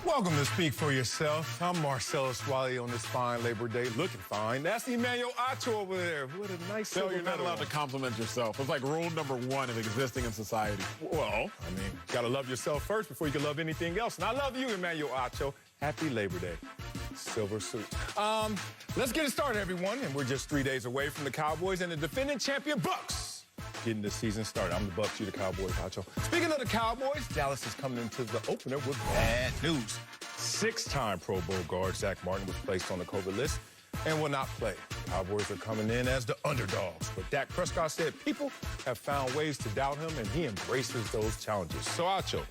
Welcome to Speak for Yourself. I'm Marcellus Wiley on this fine Labor Day, looking fine. That's Emmanuel Acho over there. What a nice So you're not allowed to compliment yourself. It's like rule number one of existing in society. Well, I mean, you gotta love yourself first before you can love anything else. And I love you, Emmanuel Acho. Happy Labor Day. Silver suit. Let's get it started, everyone. And we're just 3 days away from the Cowboys and the defending champion Bucs getting the season started. I'm the Bucs, you the Cowboys, Acho. Speaking of the Cowboys, Dallas is coming into the opener with bad news. Six-time Pro Bowl guard Zach Martin was placed on the COVID list and will not play. Cowboys are coming in as the underdogs. But Dak Prescott said people have found ways to doubt him, and he embraces those challenges. So, Acho,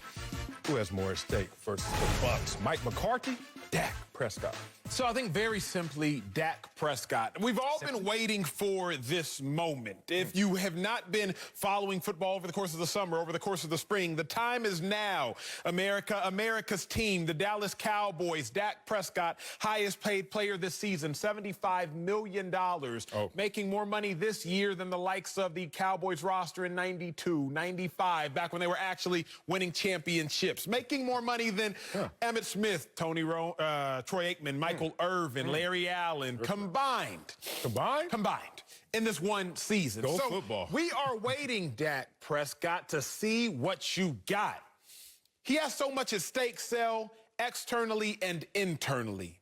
who has more at stake versus the Bucs? Mike McCarthy, Dak Prescott? So I think very simply, Dak Prescott. We've all been waiting for this moment. If you have not been following football over the course of the summer, over the course of the spring, the time is now. America's team, the Dallas Cowboys, Dak Prescott, highest paid player this season, $75 million, making more money this year than the likes of the Cowboys roster in 92, 95, back when they were actually winning championships, making more money than Emmitt Smith, Troy Aikman, Michael Irvin, Larry Allen, combined in this one season. Go football. We are waiting, Dak Prescott, to see what you got. He has so much at stake, Sel, externally and internally.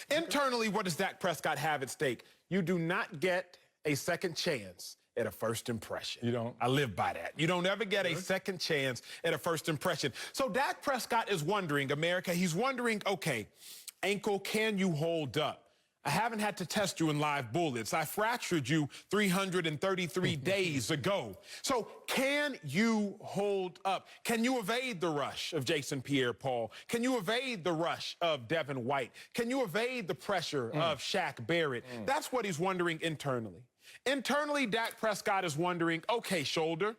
Internally, what does Dak Prescott have at stake? You do not get a second chance at a first impression. You don't? I live by that. You don't ever get a second chance at a first impression. So Dak Prescott is wondering, America, he's wondering, okay, ankle, can you hold up? I haven't had to test you in live bullets. I fractured you 333 days ago. So can you hold up? Can you evade the rush of Jason Pierre-Paul? Can you evade the rush of Devin White? Can you evade the pressure of Shaq Barrett? That's what he's wondering internally. Internally, Dak Prescott is wondering, okay, shoulder,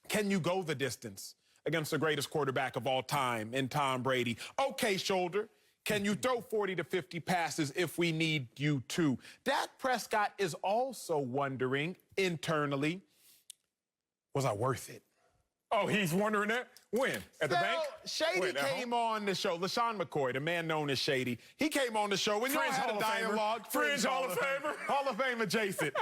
can you go the distance against the greatest quarterback of all time in Tom Brady? Okay, shoulder, can you throw 40 to 50 passes if we need you to? Dak Prescott is also wondering internally, was I worth it? Oh, he's wondering that? When? At the bank? Shady came on the show. LaShawn McCoy, the man known as Shady, he came on the show. And y'all had a dialogue. Fringe Hall of Famer. Hall of Fame adjacent.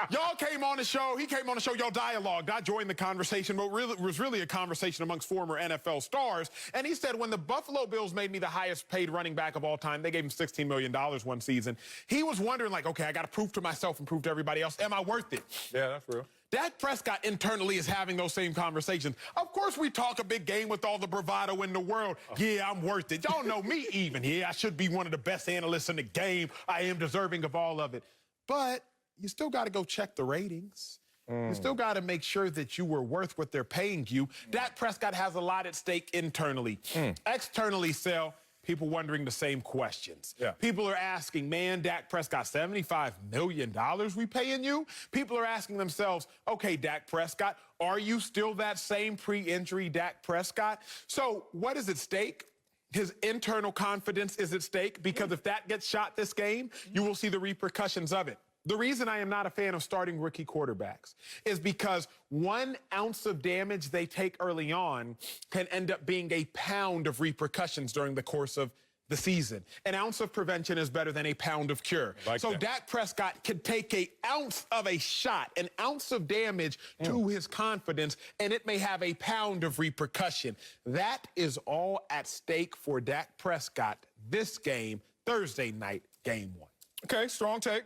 Y'all came on the show. He came on the show. Y'all dialogued. I joined the conversation, but it was really a conversation amongst former NFL stars. And he said, when the Buffalo Bills made me the highest paid running back of all time, they gave him $16 million one season. He was wondering, like, okay, I got to prove to myself and prove to everybody else, am I worth it? Yeah, that's real. Dak Prescott internally is having those same conversations. Of course, we talk a big game with all the bravado in the world. Yeah, I'm worth it. Y'all know me even. Yeah, I should be one of the best analysts in the game. I am deserving of all of it. But you still got to go check the ratings. You still got to make sure that you were worth what they're paying you. Dak Prescott has a lot at stake internally. Externally, Sel, people wondering the same questions. People are asking, man, Dak Prescott, $75 million we paying you? People are asking themselves, okay, Dak Prescott, are you still that same pre-injury Dak Prescott? So what is at stake? His internal confidence is at stake, because if that gets shot this game, you will see the repercussions of it. The reason I am not a fan of starting rookie quarterbacks is because 1 ounce of damage they take early on can end up being a pound of repercussions during the course of the season. An ounce of prevention is better than a pound of cure. So Dak Prescott can take an ounce of a shot, an ounce of damage to his confidence, and it may have a pound of repercussion. That is all at stake for Dak Prescott this game, Thursday night, game 1. Okay, strong take.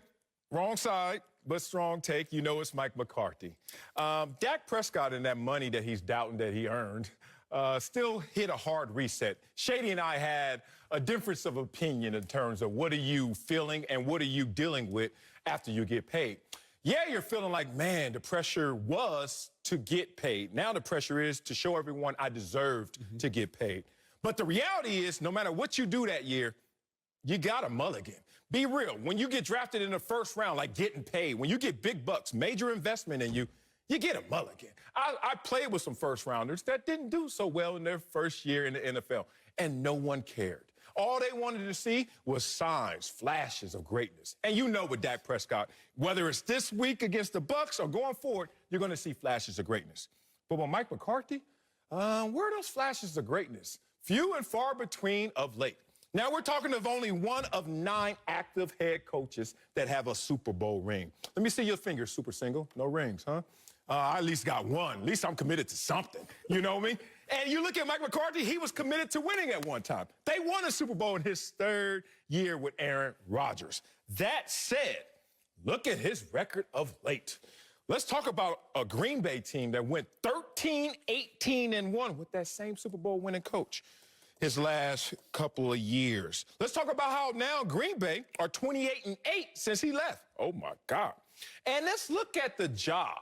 Wrong side, but strong take. You know it's Mike McCarthy. Dak Prescott and that money that he's doubting that he earned still hit a hard reset. Shady and I had a difference of opinion in terms of what are you feeling and what are you dealing with after you get paid. Yeah, you're feeling like, man, the pressure was to get paid. Now the pressure is to show everyone I deserved to get paid. But the reality is, no matter what you do that year, you got a mulligan. Be real. When you get drafted in the first round, like getting paid, when you get big bucks, major investment in you, you get a mulligan. I played with some first rounders that didn't do so well in their first year in the NFL, and no one cared. All they wanted to see was signs, flashes of greatness. And you know with Dak Prescott, whether it's this week against the Bucs or going forward, you're going to see flashes of greatness. But with Mike McCarthy, where are those flashes of greatness? few and far between of late. Now, we're talking of only one of 9 active head coaches that have a Super Bowl ring. Let me see your fingers, super single. No rings, huh? I at least got one. At least I'm committed to something. You know what I mean? And you look at Mike McCarthy, he was committed to winning at one time. They won a Super Bowl in his 3rd year with Aaron Rodgers. That said, look at his record of late. Let's talk about a Green Bay team that went 13-18-1 with that same Super Bowl winning coach his last couple of years. Let's talk about how now Green Bay are 28-8 since he left. Oh, my God. And let's look at the job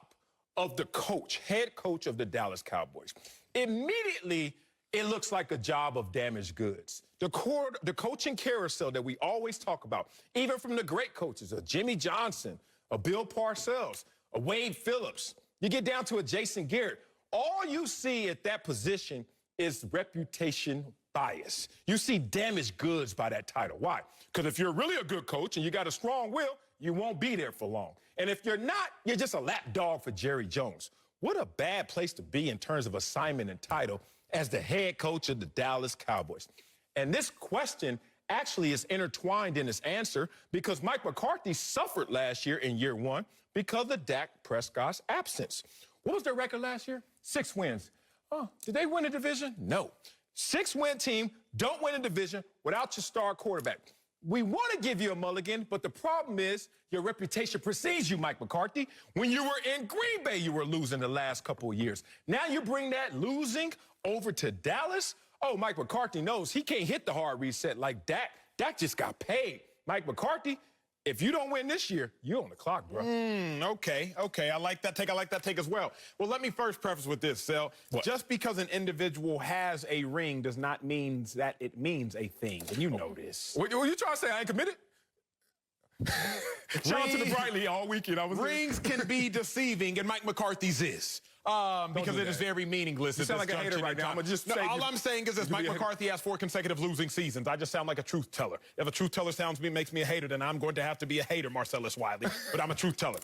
of the coach, head coach of the Dallas Cowboys. Immediately, it looks like a job of damaged goods. The coaching carousel that we always talk about, even from the great coaches, a Jimmy Johnson, a Bill Parcells, a Wade Phillips, you get down to a Jason Garrett. All you see at that position is reputation bias. You see damaged goods by that title. Why? Because if you're really a good coach and you got a strong will, you won't be there for long. And if you're not, you're just a lapdog for Jerry Jones. What a bad place to be in terms of assignment and title as the head coach of the Dallas Cowboys. And this question actually is intertwined in his answer because Mike McCarthy suffered last year in year 1 because of Dak Prescott's absence. What was their record last year? 6 wins. Oh, did they win a division? No. 6-win team, don't win a division without your star quarterback. We want to give you a mulligan, but the problem is your reputation precedes you, Mike McCarthy. When you were in Green Bay, you were losing the last couple of years. Now you bring that losing over to Dallas. Oh, Mike McCarthy knows he can't hit the hard reset like Dak. Dak just got paid. Mike McCarthy, if you don't win this year, you're on the clock, bro. Okay. I like that take as well. Well, let me first preface with this, Sel. Just because an individual has a ring does not mean that it means a thing, and you know this. What you trying to say? I ain't committed? Shout out to the Brightly all weekend. Rings can be deceiving, and Mike McCarthy's is. Because it is very meaningless. You sound like a hater right now. All I'm saying is this: Mike McCarthy has 4 consecutive losing seasons. I just sound like a truth teller. If a truth teller makes me a hater, then I'm going to have to be a hater, Marcellus Wiley. But I'm a truth teller.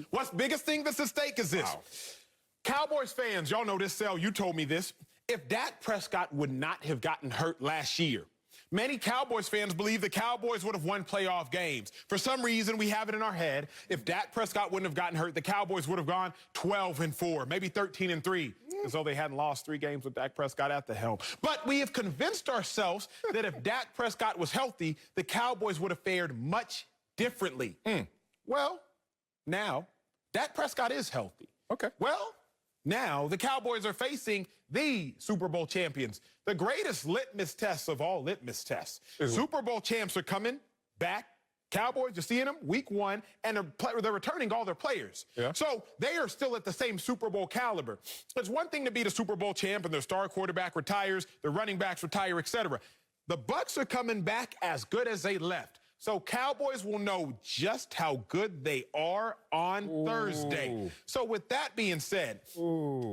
What's biggest thing that's at stake is this. Wow. Cowboys fans, y'all know this, Sel. You told me this. If Dak Prescott would not have gotten hurt last year, many Cowboys fans believe the Cowboys would have won playoff games. For some reason, we have it in our head. If Dak Prescott wouldn't have gotten hurt, the Cowboys would have gone 12-4, maybe 13-3, as though they hadn't lost 3 games with Dak Prescott at the helm. But we have convinced ourselves that if Dak Prescott was healthy, the Cowboys would have fared much differently. Well, now, Dak Prescott is healthy. Okay. Well, now the Cowboys are facing the Super Bowl champions, the greatest litmus test of all litmus tests. Super Bowl champs are coming back. Cowboys, you're seeing them week 1, and they're returning all their players. Yeah. So they are still at the same Super Bowl caliber. It's one thing to be the Super Bowl champ and their star quarterback retires, their running backs retire, etc. The Bucs are coming back as good as they left. So Cowboys will know just how good they are on Thursday. So with that being said,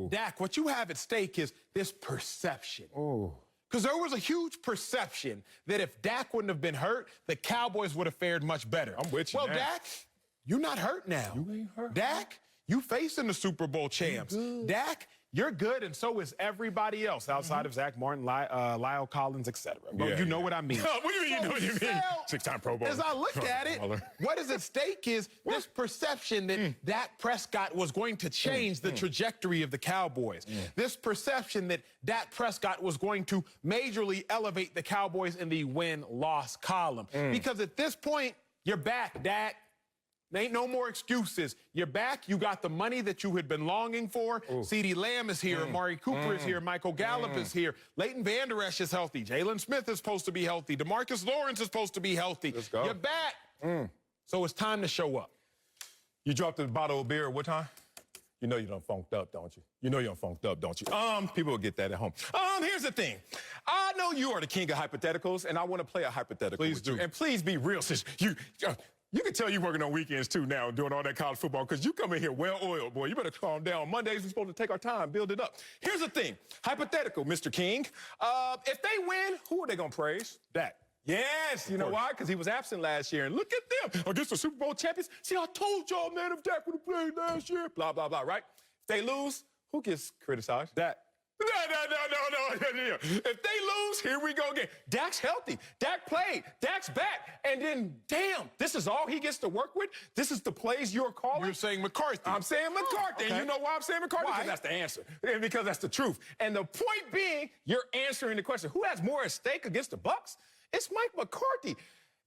Dak, what you have at stake is this perception. Because there was a huge perception that if Dak wouldn't have been hurt, the Cowboys would have fared much better. I'm with you, Well, Dak, you're not hurt now. You ain't hurt. Dak, you facing the Super Bowl champs. Dak, you're good, and so is everybody else outside of Zach Martin, Lyle Collins, etc. You know what I mean. What do you mean? You know what you mean? 6-time Pro Bowler. As I look at it, what is at stake is this perception that Dak Prescott was going to change the trajectory of the Cowboys. This perception that Dak Prescott was going to majorly elevate the Cowboys in the win-loss column. Because at this point, you're back, Dak. There ain't no more excuses. You're back. You got the money that you had been longing for. CeeDee Lamb is here. Amari Cooper is here. Michael Gallup is here. Leighton Vander Esch is healthy. Jalen Smith is supposed to be healthy. DeMarcus Lawrence is supposed to be healthy. Let's go. You're back. So it's time to show up. You dropped a bottle of beer at what time? You know you done funked up, don't you? You know you done funked up, don't you? People will get that at home. Here's the thing. I know you are the king of hypotheticals, and I want to play a hypothetical Please with do. you. And please be real, sis. You can tell you're working on weekends, too, now, doing all that college football, because you come in here well-oiled, boy. You better calm down. Mondays, we're supposed to take our time, build it up. Here's the thing. Hypothetical, Mr. King. If they win, who are they going to praise? Dak. Yes, you know why? Because he was absent last year. And look at them against the Super Bowl champions. See, I told y'all, man, if Dak would have played last year, blah, blah, blah, right? If they lose, who gets criticized? Dak. No. If they lose, here we go again. Dak's healthy. Dak played. Dak's back. And then, damn, this is all he gets to work with? This is the plays you're calling? You're saying McCarthy. I'm saying McCarthy. Okay. And you know why I'm saying McCarthy? Why? Because that's the answer. And because that's the truth. And the point being, you're answering the question, who has more at stake against the Bucs? It's Mike McCarthy.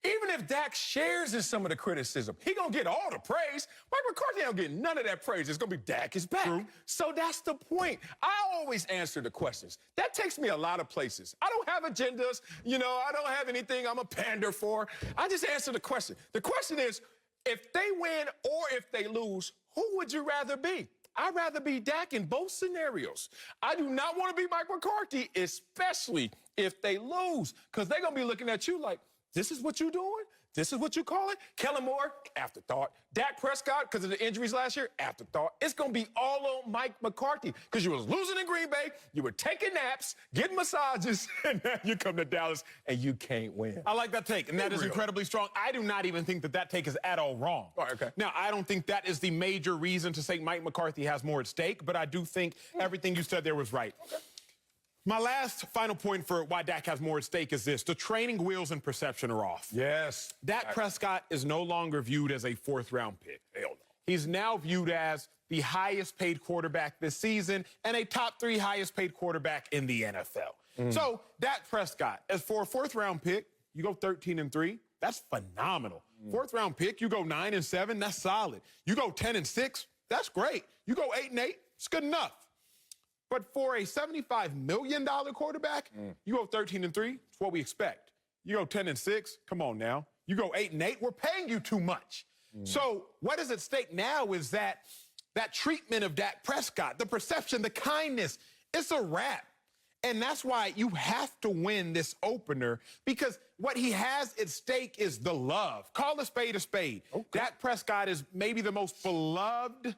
Even if Dak shares in some of the criticism, he gonna get all the praise. Mike McCarthy don't get none of that praise. It's gonna be Dak is back. True. So that's the point. I always answer the questions. That takes me a lot of places. I don't have agendas. I don't have anything I'm a pander for. I just answer the question. The question is, if they win or if they lose, who would you rather be? I'd rather be Dak in both scenarios. I do not want to be Mike McCarthy, especially if they lose, because they're going to be looking at you like, this is what you're doing? This is what you call it? Kellen Moore, afterthought. Dak Prescott, because of the injuries last year, afterthought. It's going to be all on Mike McCarthy because you was losing in Green Bay, you were taking naps, getting massages, and now you come to Dallas and you can't win. I like that take, and that is incredibly strong. I do not even think that take is at all wrong. All right, okay. Now, I don't think that is the major reason to say Mike McCarthy has more at stake, but I do think everything you said there was right. Okay. My last final point for why Dak has more at stake is this. The training wheels and perception are off. Yes. Dak Prescott is no longer viewed as a fourth-round pick. Hell no. He's now viewed as the highest-paid quarterback this season and a top-3 highest-paid quarterback in the NFL. So, Dak Prescott, as for a fourth-round pick, you go 13-3. That's phenomenal. Fourth-round pick, you go 9-7. That's solid. You go 10-6. That's great. You go 8-8. It's good enough. But for a $75 million quarterback, you go 13-3. It's what we expect. You go 10-6. Come on now. You go 8-8. We're paying you too much. So what is at stake now is that treatment of Dak Prescott, the perception, the kindness, it's a wrap. And that's why you have to win this opener, because what he has at stake is the love. Call a spade a spade. Okay. Dak Prescott is maybe the most beloved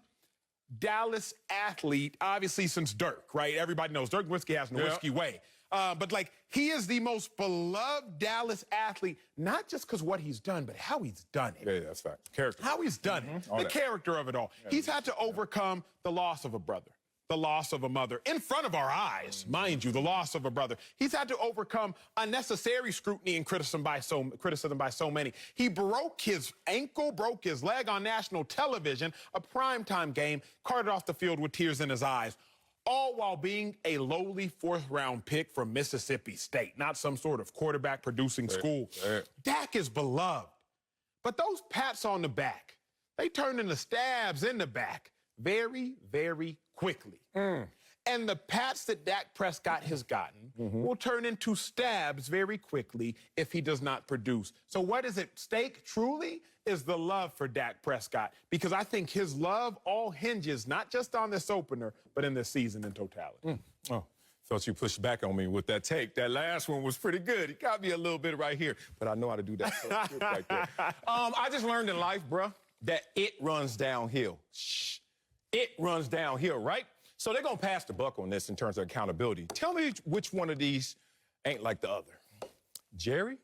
Dallas athlete, obviously, since Dirk, right? Everybody knows Dirk Nowitzki has Nowitzki way. But, he is the most beloved Dallas athlete, not just because what he's done, but how he's done it. Yeah, that's fact. Character. How he's done it. The character of it all. Yeah, he's had to overcome the loss of a brother, the loss of a mother, in front of our eyes, mind you, the loss of a brother. He's had to overcome unnecessary scrutiny and criticism by so many. He broke his ankle, broke his leg on national television, a primetime game, carted off the field with tears in his eyes, all while being a lowly fourth-round pick from Mississippi State, not some sort of quarterback-producing school. Dak is beloved. But those pats on the back, they turn into stabs in the back very, very quickly. And the pats that Dak Prescott has gotten will turn into stabs very quickly if he does not produce. So what is at stake truly is the love for Dak Prescott, because I think his love all hinges not just on this opener, but in this season in totality. Oh, thought you pushed back on me with that take. That last one was pretty good. He got me a little bit right here, but I know how to do that right there. I just learned in life, bruh, that it runs downhill. Shh. It runs downhill, right? So they're going to pass the buck on this in terms of accountability. Tell me which one of these ain't like the other. Jerry,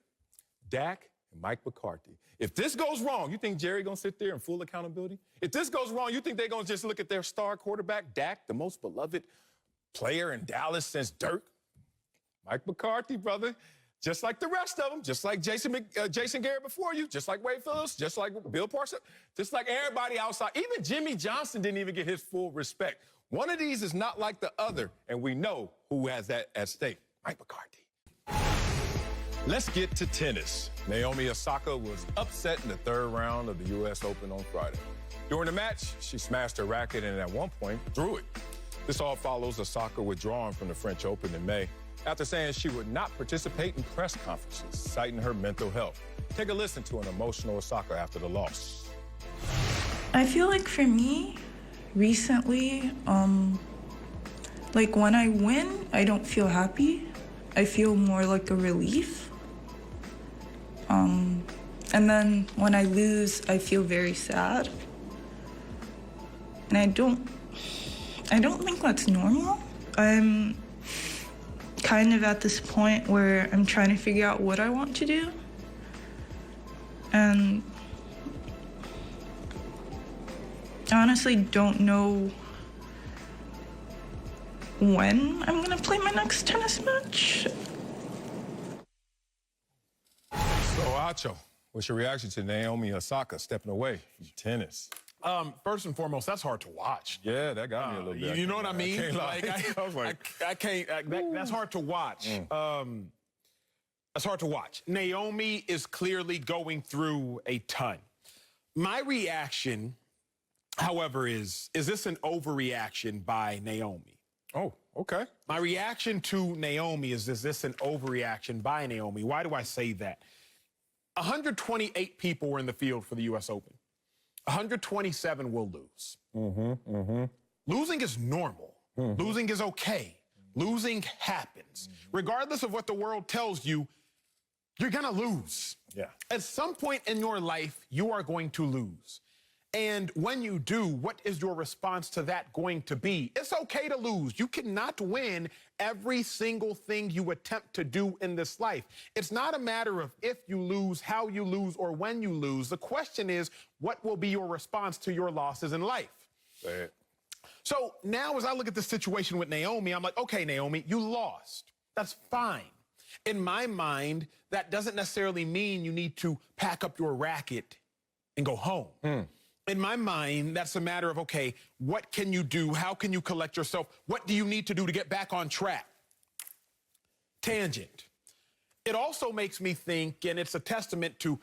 Dak, and Mike McCarthy. If this goes wrong, you think Jerry going to sit there in full accountability? If this goes wrong, you think they're going to just look at their star quarterback, Dak, the most beloved player in Dallas since Dirk? Mike McCarthy, brother. Just like the rest of them, just like Jason Garrett before you, just like Wade Phillips, just like Bill Parcells, just like everybody outside. Even Jimmy Johnson didn't even get his full respect. One of these is not like the other, and we know who has that at stake. Mike McCarthy. Let's get to tennis. Naomi Osaka was upset in the third round of the U.S. Open on Friday. During the match, she smashed her racket and at one point threw it. This all follows Osaka withdrawing from the French Open in May after saying she would not participate in press conferences, citing her mental health. Take a listen to an emotional Osaka after the loss. I feel like for me, recently, when I win, I don't feel happy. I feel more like a relief. And then when I lose, I feel very sad. And I don't think that's normal. I'm kind of at this point where I'm trying to figure out what I want to do. And I honestly don't know when I'm gonna play my next tennis match. So, Acho, what's your reaction to Naomi Osaka stepping away from tennis? First and foremost, that's hard to watch. Yeah, that got me a little bit. You know what I mean? I was like, I can't. That's hard to watch. That's hard to watch. Naomi is clearly going through a ton. My reaction, however, is this an overreaction by Naomi? oh, okay. My reaction to Naomi is this an overreaction by Naomi? Why do I say that? 128 people were in the field for the U.S. Open. 127 will lose. Losing is normal. Losing is okay. Losing happens. Regardless of what the world tells you, you're going to lose. Yeah. At some point in your life, you are going to lose. And when you do, what is your response to that going to be? It's okay to lose. You cannot win every single thing you attempt to do in this life. It's not a matter of if you lose, how you lose, or when you lose. The question is, what will be your response to your losses in life? Say it. So now as I look at this situation with Naomi, I'm like, okay, Naomi, you lost. That's fine. In my mind, that doesn't necessarily mean you need to pack up your racket and go home. In my mind, that's a matter of, okay, what can you do? How can you collect yourself? What do you need to do to get back on track? Tangent. It also makes me think, and it's a testament to,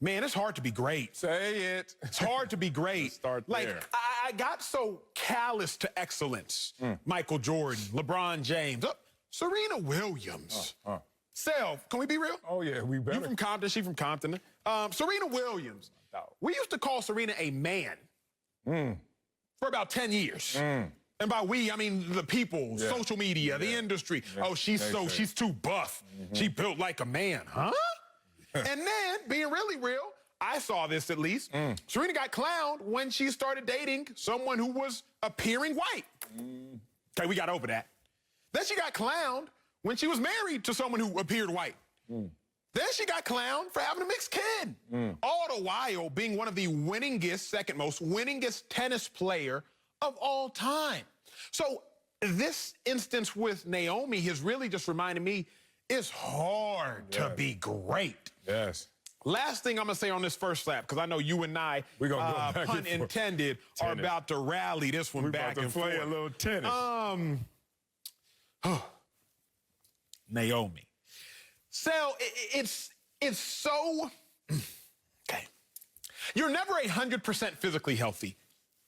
man, it's hard to be great. Say it. It's hard to be great. Start like, there. I got so callous to excellence. Michael Jordan, LeBron James, Serena Williams. Self, can we be real? Oh, yeah, we better. You from Compton, she from Compton. Serena Williams. We used to call Serena a man for about 10 years. And by we, I mean the people, social media, the industry. Oh, she's too buff. She built like a man, huh? And then, being really real, I saw this at least. Serena got clowned when she started dating someone who was appearing white. Okay, we got over that. Then she got clowned when she was married to someone who appeared white. Then she got clowned for having a mixed kid. All the while being one of the second most winningest tennis player of all time. So this instance with Naomi has really just reminded me it's hard to be great. Yes. Last thing I'm going to say on this first lap, because I know you and I, We're gonna go back pun and forth. intended, are about to rally this one back and forth. Play a little tennis. Naomi. So it's so, okay. You're never 100% physically healthy,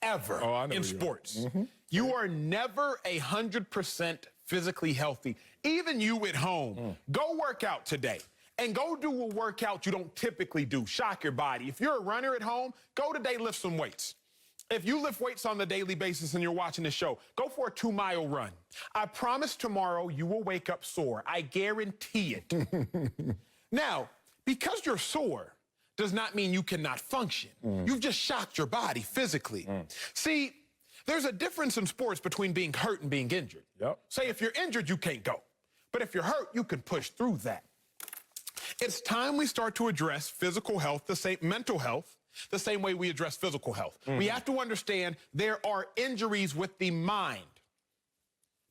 ever, in sports. You are never 100% physically healthy. Even you at home, go work out today. And go do a workout you don't typically do. Shock your body. If you're a runner at home, go today, lift some weights. If you lift weights on a daily basis and you're watching the show, go for a 2-mile run. I promise tomorrow you will wake up sore. I guarantee it. Now, because you're sore does not mean you cannot function. You've just shocked your body physically. See, there's a difference in sports between being hurt and being injured. Say if you're injured, you can't go. But if you're hurt, you can push through that. It's time we start to address physical health, mental health, the same way we address physical health. We have to understand there are injuries with the mind.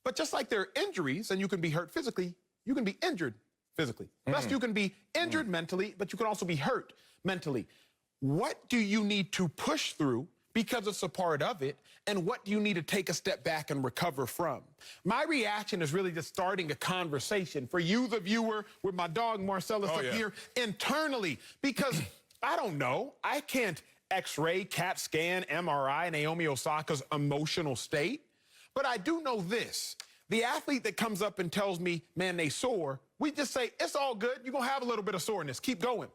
But just like there are injuries and you can be hurt physically, you can be injured physically. Thus, you can be injured mentally, but you can also be hurt mentally. What do you need to push through because it's a part of it, and what do you need to take a step back and recover from? My reaction is really just starting a conversation for you, the viewer, with my dog Marcellus up here internally, because I don't know. I can't X-ray, CAT scan, MRI Naomi Osaka's emotional state, but I do know this. The athlete that comes up and tells me, man, they sore, we just say, it's all good. You're going to have a little bit of soreness. Keep going.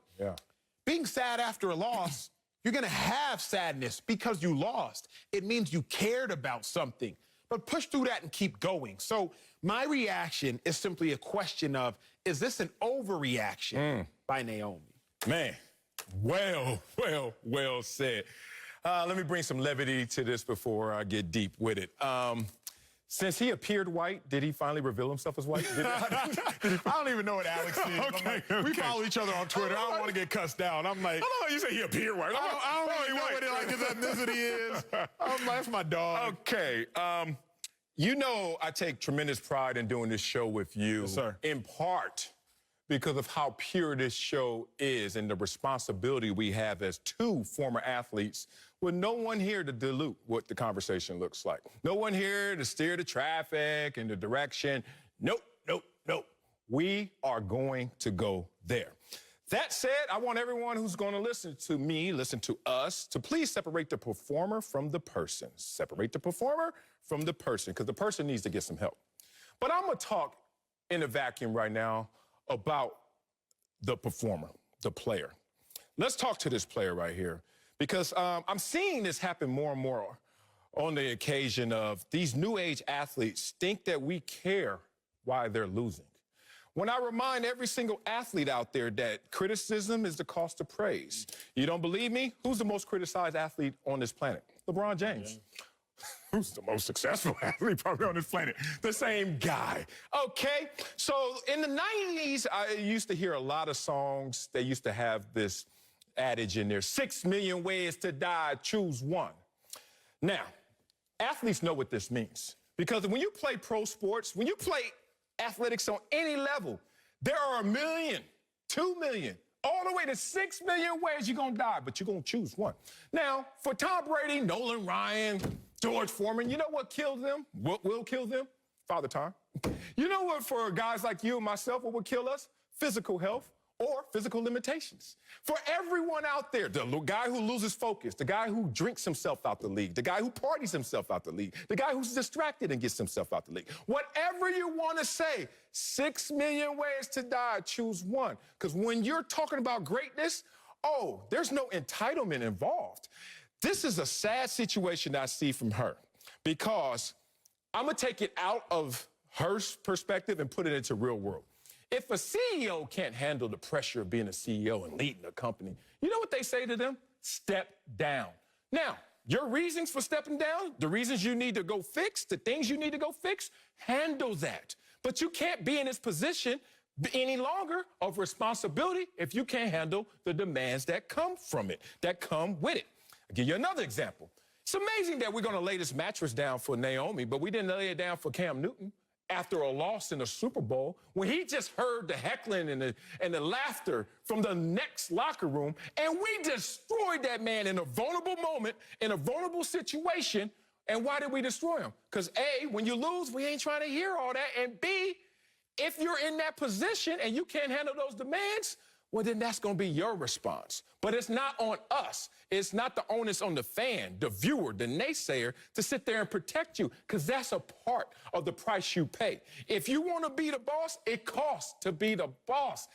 Being sad after a loss, you're going to have sadness because you lost. It means you cared about something. But push through that and keep going. So my reaction is simply a question of, is this an overreaction by Naomi? Man, well said. Let me bring some levity to this before I get deep with it. Since he appeared white, did he finally reveal himself as white? I don't even know what Alex is. We follow each other on Twitter. I don't want to get cussed down. I'm like, oh, you say he appeared white. I don't really know what his ethnicity is. I'm like, that's my dog. Okay. You know I take tremendous pride in doing this show with you. Yes, sir. In part because of how pure this show is and the responsibility we have as two former athletes with no one here to dilute what the conversation looks like. No one here to steer the traffic and the direction. Nope, nope, nope. We are going to go there. That said, I want everyone who's going to listen to me, listen to us, to please separate the performer from the person. Separate the performer from the person, because the person needs to get some help. But I'm going to talk in a vacuum right now about the performer, the player. Let's talk to this player right here, because I'm seeing this happen more and more on the occasion of these new age athletes think that we care why they're losing. When I remind every single athlete out there that criticism is the cost of praise. You don't believe me? Who's the most criticized athlete on this planet? LeBron James. Who's the most successful athlete probably on this planet? The same guy. Okay, so in the 90s, I used to hear a lot of songs. They used to have this adage in there, 6 million ways to die, choose one. Now, athletes know what this means, because when you play pro sports, when you play athletics on any level, there are 1 million, 2 million, all the way to 6 million ways you're going to die, but you're going to choose one. Now, for Tom Brady, Nolan Ryan, George Foreman, you know what kills them? What will kill them? Father Time. You know what, for guys like you and myself, what would kill us? Physical health or physical limitations. For everyone out there, the guy who loses focus, the guy who drinks himself out the league, the guy who parties himself out the league, the guy who's distracted and gets himself out the league. Whatever you want to say, 6 million ways to die, choose one. Because when you're talking about greatness, oh, there's no entitlement involved. This is a sad situation I see from her, because I'm going to take it out of her perspective and put it into real world. If a CEO can't handle the pressure of being a CEO and leading a company, you know what they say to them? Step down. Now, your reasons for stepping down, the reasons you need to go fix, the things you need to go fix, handle that. But you can't be in this position any longer of responsibility if you can't handle the demands that come from it, that come with it. I'll give you another example. It's amazing that we're going to lay this mattress down for Naomi, but we didn't lay it down for Cam Newton after a loss in the Super Bowl, when he just heard the heckling and the laughter from the next locker room, and we destroyed that man in a vulnerable moment, in a vulnerable situation. And why did we destroy him? Because A, when you lose, we ain't trying to hear all that, and B, if you're in that position and you can't handle those demands, well, then that's going to be your response. But it's not on us. It's not the onus on the fan, the viewer, the naysayer to sit there and protect you, because that's a part of the price you pay. If you want to be the boss, it costs to be the boss.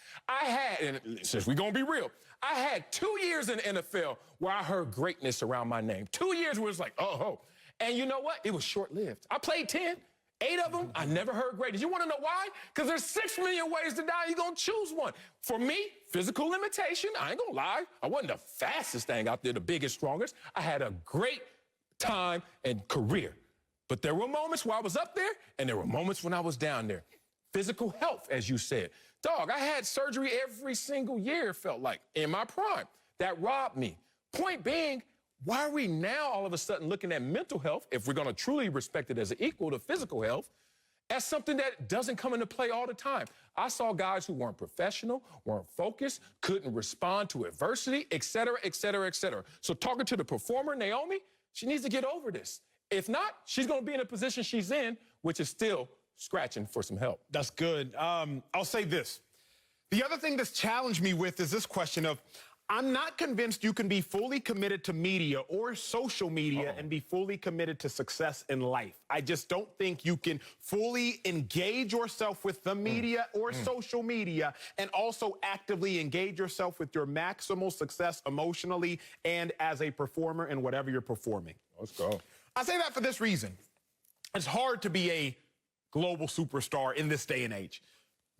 And since we're going to be real, I had 2 years in the NFL where I heard greatness around my name. 2 years where it's like, oh. And you know what? It was short-lived. I played 10. 8 of them, I never heard greatness. You want to know why? Because there's 6 million ways to die. You're going to choose one. For me, physical limitation, I ain't going to lie. I wasn't the fastest thing out there, the biggest, strongest. I had a great time and career. But there were moments where I was up there, and there were moments when I was down there. Physical health, as you said. Dog, I had surgery every single year, it felt like, in my prime. That robbed me. Point being, why are we now all of a sudden looking at mental health, if we're going to truly respect it as an equal to physical health, as something that doesn't come into play all the time? I saw guys who weren't professional, weren't focused, couldn't respond to adversity, et cetera, et cetera, et cetera. So talking to the performer, Naomi, she needs to get over this. If not, she's going to be in a position she's in, which is still scratching for some help. That's good. I'll say this. The other thing that's challenged me with is this question of, I'm not convinced you can be fully committed to media or social media and be fully committed to success in life. I just don't think you can fully engage yourself with the media or social media and also actively engage yourself with your maximal success emotionally and as a performer in whatever you're performing. Let's go. I say that for this reason. It's hard to be a global superstar in this day and age.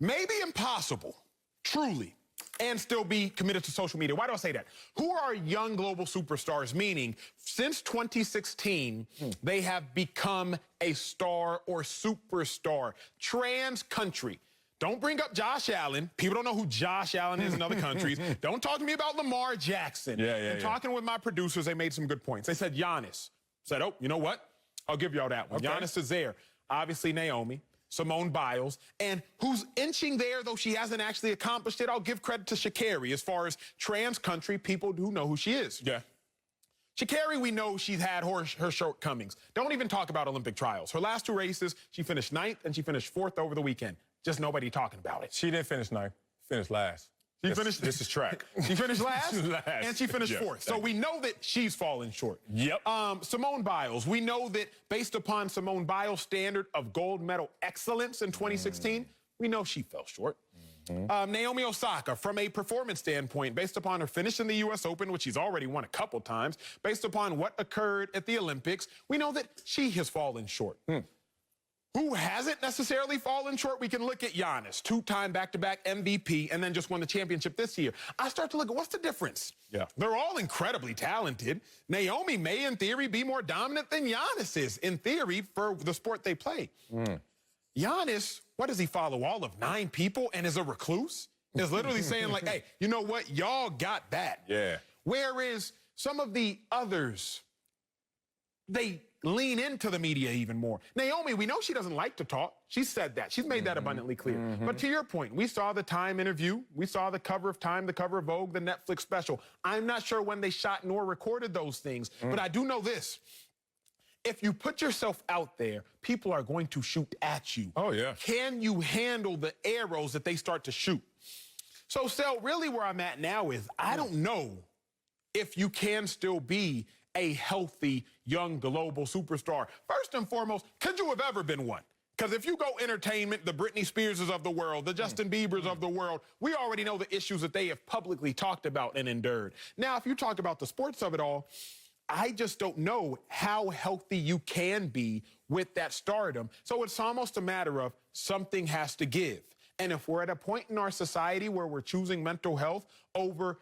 Maybe impossible, truly, and still be committed to social media. Why do I say that? Who are young global superstars? Meaning, since 2016, they have become a star or superstar. Trans country. Don't bring up Josh Allen. People don't know who Josh Allen is in other countries. Don't talk to me about Lamar Jackson. Talking with my producers, they made some good points. They said Giannis. Said, oh, you know what? I'll give y'all that one. Giannis is there. obviously Naomi, Simone Biles, and who's inching there, though she hasn't actually accomplished it. I'll give credit to Sha'Carri as far as trans country people who know who she is. Yeah. Sha'Carri, we know she's had her shortcomings. Don't even talk about Olympic trials. Her last 2 races, she finished 9th and she finished 4th over the weekend. Just nobody talking about it. She didn't finish 9th. Finished last. This is track. She finished last, last. And she finished 4th. So we know that she's fallen short. Yep. Simone Biles, we know that based upon Simone Biles' standard of gold medal excellence in 2016, we know she fell short. Naomi Osaka, from a performance standpoint, based upon her finish in the U.S. Open, which she's already won a couple times, based upon what occurred at the Olympics, we know that she has fallen short. Who hasn't necessarily fallen short? We can look at Giannis, 2-time back-to-back MVP, and then just won the championship this year. I start to look at what's the difference. Yeah. They're all incredibly talented. Naomi may, in theory, be more dominant than Giannis is, in theory, for the sport they play. Giannis, what does he follow? All of 9 people and is a recluse? Is literally saying, like, hey, you know what? Y'all got that. Yeah. Whereas some of the others, they lean into the media even more. Naomi, we know she doesn't like to talk. She said that. She's made that abundantly clear. But to your point, we saw the Time interview. We saw the cover of Time, the cover of Vogue, the Netflix special. I'm not sure when they shot nor recorded those things, but I do know this. If you put yourself out there, people are going to shoot at you. Oh, yeah. Can you handle the arrows that they start to shoot? So, Sel, really where I'm at now is I don't know if you can still be a healthy, young, global superstar. First and foremost, could you have ever been one? Because if you go entertainment, the Britney Spearses of the world, the Justin Biebers of the world, we already know the issues that they have publicly talked about and endured. Now, if you talk about the sports of it all, I just don't know how healthy you can be with that stardom. So it's almost a matter of something has to give. And if we're at a point in our society where we're choosing mental health over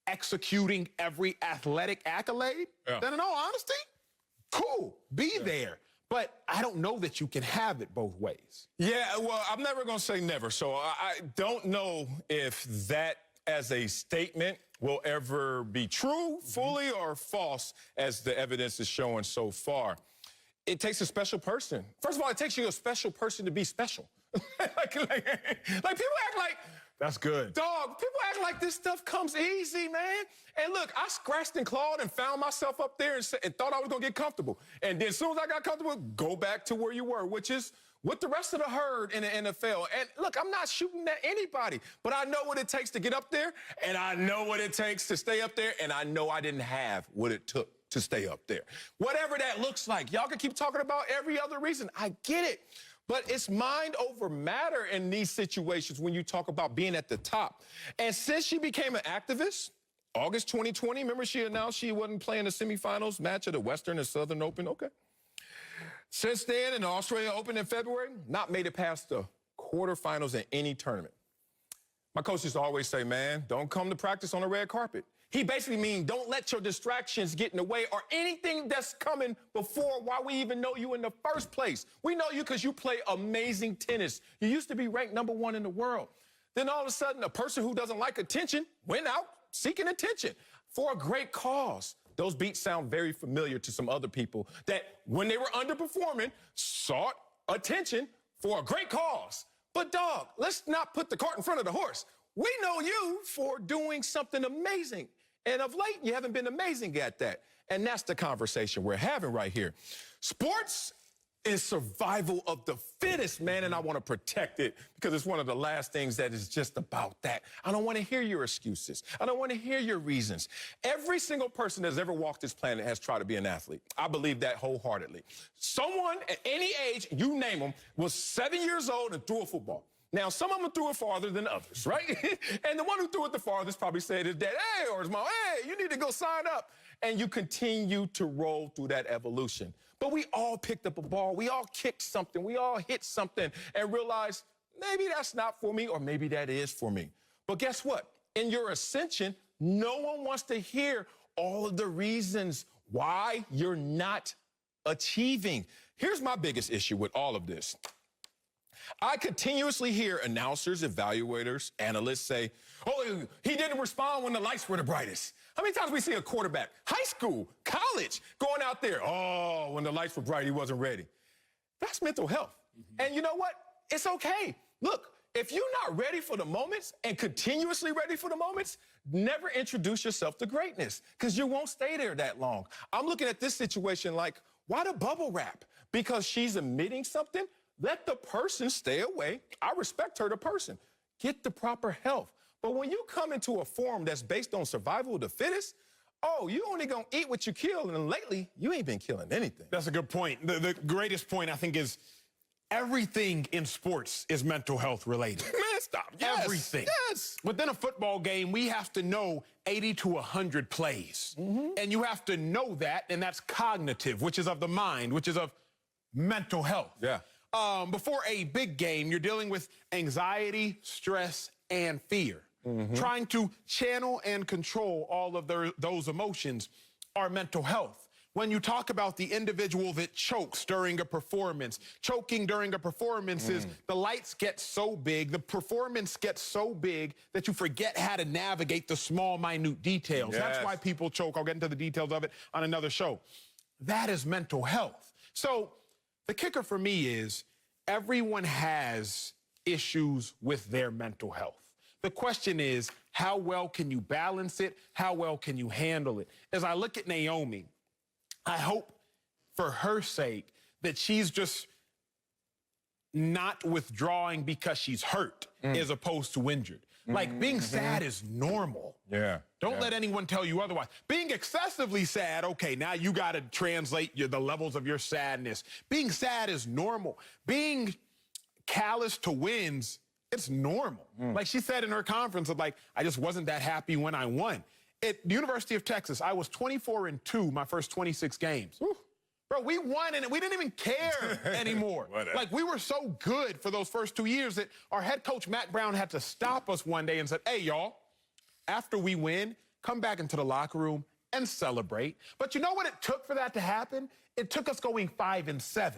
executing every athletic accolade, then in all honesty, cool, be there. But I don't know that you can have it both ways. Yeah, well, I'm never going to say never. So I don't know if that as a statement will ever be true, fully, or false, as the evidence is showing so far. It takes a special person. First of all, it takes you a special person to be special. like people act like, that's good. Dog, people act like this stuff comes easy, man. And look, I scratched and clawed and found myself up there and thought I was going to get comfortable. And then as soon as I got comfortable, go back to where you were, which is with the rest of the herd in the NFL. And look, I'm not shooting at anybody, but I know what it takes to get up there, and I know what it takes to stay up there, and I know I didn't have what it took to stay up there. Whatever that looks like, y'all can keep talking about every other reason. I get it. But it's mind over matter in these situations when you talk about being at the top. And since she became an activist, August 2020, remember she announced she wasn't playing the semifinals match of the Western and Southern Open? Okay. Since then, in the Australia Open in February, not made it past the quarterfinals in any tournament. My coach used to always say, man, don't come to practice on the red carpet. He basically means don't let your distractions get in the way or anything that's coming before why we even know you in the first place. We know you because you play amazing tennis. You used to be ranked #1 in the world. Then all of a sudden, a person who doesn't like attention went out seeking attention for a great cause. Those beats sound very familiar to some other people that when they were underperforming, sought attention for a great cause. But dog, let's not put the cart in front of the horse. We know you for doing something amazing. And of late, you haven't been amazing at that. And that's the conversation we're having right here. Sports is survival of the fittest, man, and I want to protect it because it's one of the last things that is just about that. I don't want to hear your excuses. I don't want to hear your reasons. Every single person that's ever walked this planet has tried to be an athlete. I believe that wholeheartedly. Someone at any age, you name them, was 7 years old and threw a football. Now, some of them threw it farther than others, right? And the one who threw it the farthest probably said to his dad, hey, or his mom, hey, you need to go sign up. And you continue to roll through that evolution. But we all picked up a ball. We all kicked something. We all hit something and realized maybe that's not for me or maybe that is for me. But guess what? In your ascension, no one wants to hear all of the reasons why you're not achieving. Here's my biggest issue with all of this. I continuously hear announcers, evaluators, analysts say, oh, he didn't respond when the lights were the brightest. How many times we see a quarterback, high school, college, going out there, oh, when the lights were bright, he wasn't ready. That's mental health. And you know what? It's okay. Look, if you're not ready for the moments and continuously ready for the moments, never introduce yourself to greatness because you won't stay there that long. I'm looking at this situation like, why the bubble wrap? Because she's admitting something? Let the person stay away. I respect her, the person. Get the proper help. But when you come into a forum that's based on survival of the fittest, oh, you only gonna eat what you kill, and lately, you ain't been killing anything. That's a good point. The greatest point, I think, is everything in sports is mental health related. Man, stop. Yes. Everything. Yes. Within a football game, we have to know 80 to 100 plays. And you have to know that, and that's cognitive, which is of the mind, which is of mental health. Yeah. Before a big game, you're dealing with anxiety, stress, and fear. Trying to channel and control all of those emotions are mental health. When you talk about the individual that chokes during a performance, choking during a performance is the lights get so big, the performance gets so big that you forget how to navigate the small, minute details. Yes. That's why people choke. I'll get into the details of it on another show. That is mental health. So the kicker for me is everyone has issues with their mental health. The question is, how well can you balance it? How well can you handle it? As I look at Naomi, I hope for her sake that she's just not withdrawing because she's hurt as opposed to injured. Like being sad is normal. Yeah. Don't let anyone tell you otherwise. Being excessively sad, okay, now you got to translate the levels of your sadness. Being sad is normal. Being callous to wins, it's normal. Like she said in her conference, like, I just wasn't that happy when I won. At the University of Texas, I was 24-2 my first 26 games. Whew. Bro, we won and we didn't even care anymore. Like, we were so good for those first 2 years that our head coach, Matt Brown, had to stop us one day and said, hey, y'all, after we win, come back into the locker room and celebrate. But you know what it took for that to happen? It took us going 5-7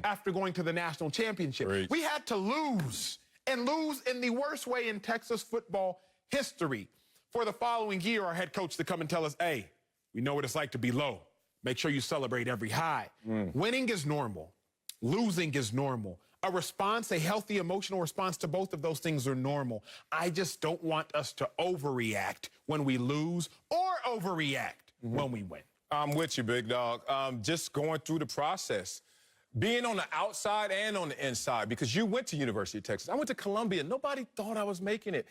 after going to the national championship. Great. We had to lose, and lose in the worst way in Texas football history. For the following year, our head coach to come and tell us, hey, we know what it's like to be low. Make sure you celebrate every high. Winning is normal. Losing is normal. A response, a healthy emotional response to both of those things are normal. I just don't want us to overreact when we lose or overreact when we win. I'm with you, big dog. Just going through the process. Being on the outside and on the inside, because you went to University of Texas. I went to Columbia. Nobody thought I was making it.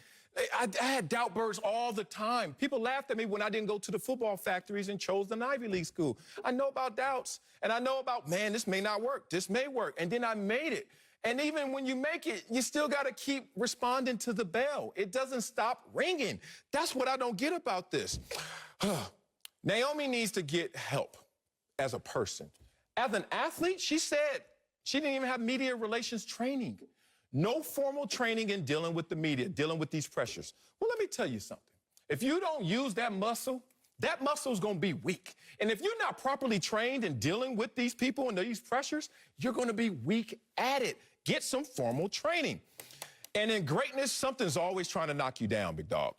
I had doubt birds all the time. People laughed at me when I didn't go to the football factories and chose an Ivy League school. I know about doubts, and I know about, man, this may not work. This may work. And then I made it. And even when you make it, you still got to keep responding to the bell. It doesn't stop ringing. That's what I don't get about this. Naomi needs to get help as a person. As an athlete, she said she didn't even have media relations training. No formal training in dealing with the media, dealing with these pressures. Well, let me tell you something. If you don't use that muscle is going to be weak. And if you're not properly trained in dealing with these people and these pressures, you're going to be weak at it. Get some formal training. And in greatness, something's always trying to knock you down, big dog.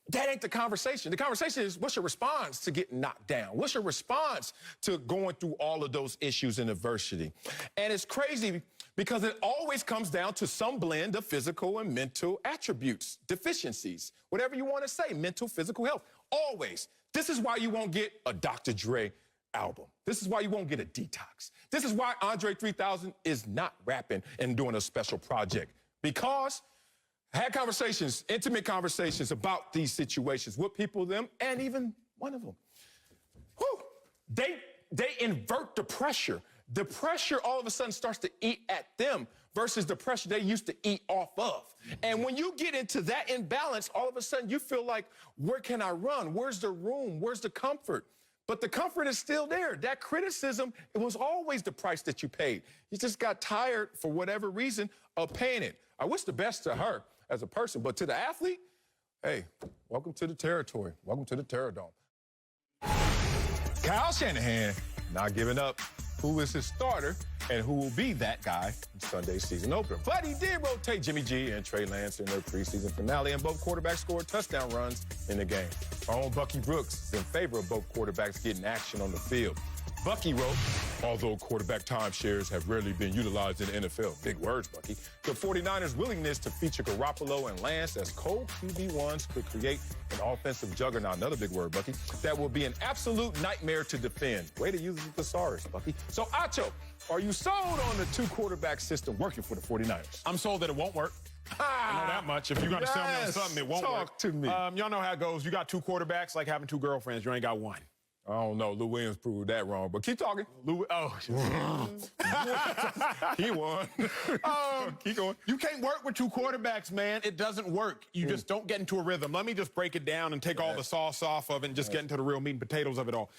That ain't the conversation. The conversation is, what's your response to getting knocked down? What's your response to going through all of those issues and adversity? And it's crazy because it always comes down to some blend of physical and mental attributes, deficiencies, whatever you want to say, mental, physical health, always. This is why you won't get a Dr. Dre album. This is why you won't get a Detox. This is why Andre 3000 is not rapping and doing a special project, because I had conversations, intimate conversations about these situations with people, them, and even one of them. Whew, they invert the pressure. The pressure all of a sudden starts to eat at them versus the pressure they used to eat off of. And when you get into that imbalance, all of a sudden you feel like, where can I run? Where's the room? Where's the comfort? But the comfort is still there. That criticism, it was always the price that you paid. You just got tired, for whatever reason, of paying it. I wish the best to her as a person, but to the athlete, hey, welcome to the territory. Welcome to the Terror Dome. Kyle Shanahan not giving up who is his starter and who will be that guy in Sunday's season opener. But he did rotate Jimmy G and Trey Lance in their preseason finale, and both quarterbacks scored touchdown runs in the game. Our own Bucky Brooks is in favor of both quarterbacks getting action on the field. Bucky wrote, although quarterback timeshares have rarely been utilized in the NFL, big words, Bucky, the 49ers' willingness to feature Garoppolo and Lance as co-QB1s could create an offensive juggernaut, another big word, Bucky, that will be an absolute nightmare to defend. Way to use the thesaurus, Bucky. So, Acho, are you sold on the two-quarterback system working for the 49ers? I'm sold that it won't work. I know that much. If you're going to sell me on something, it won't work. Talk to me. Y'all know how it goes. You got two quarterbacks, like having two girlfriends. You ain't got one. I don't know. Lou Williams proved that wrong, but keep talking. He won. Keep going. You can't work with two quarterbacks, man. It doesn't work. You just don't get into a rhythm. Let me just break it down and take all the sauce off of it and just get into the real meat and potatoes of it all.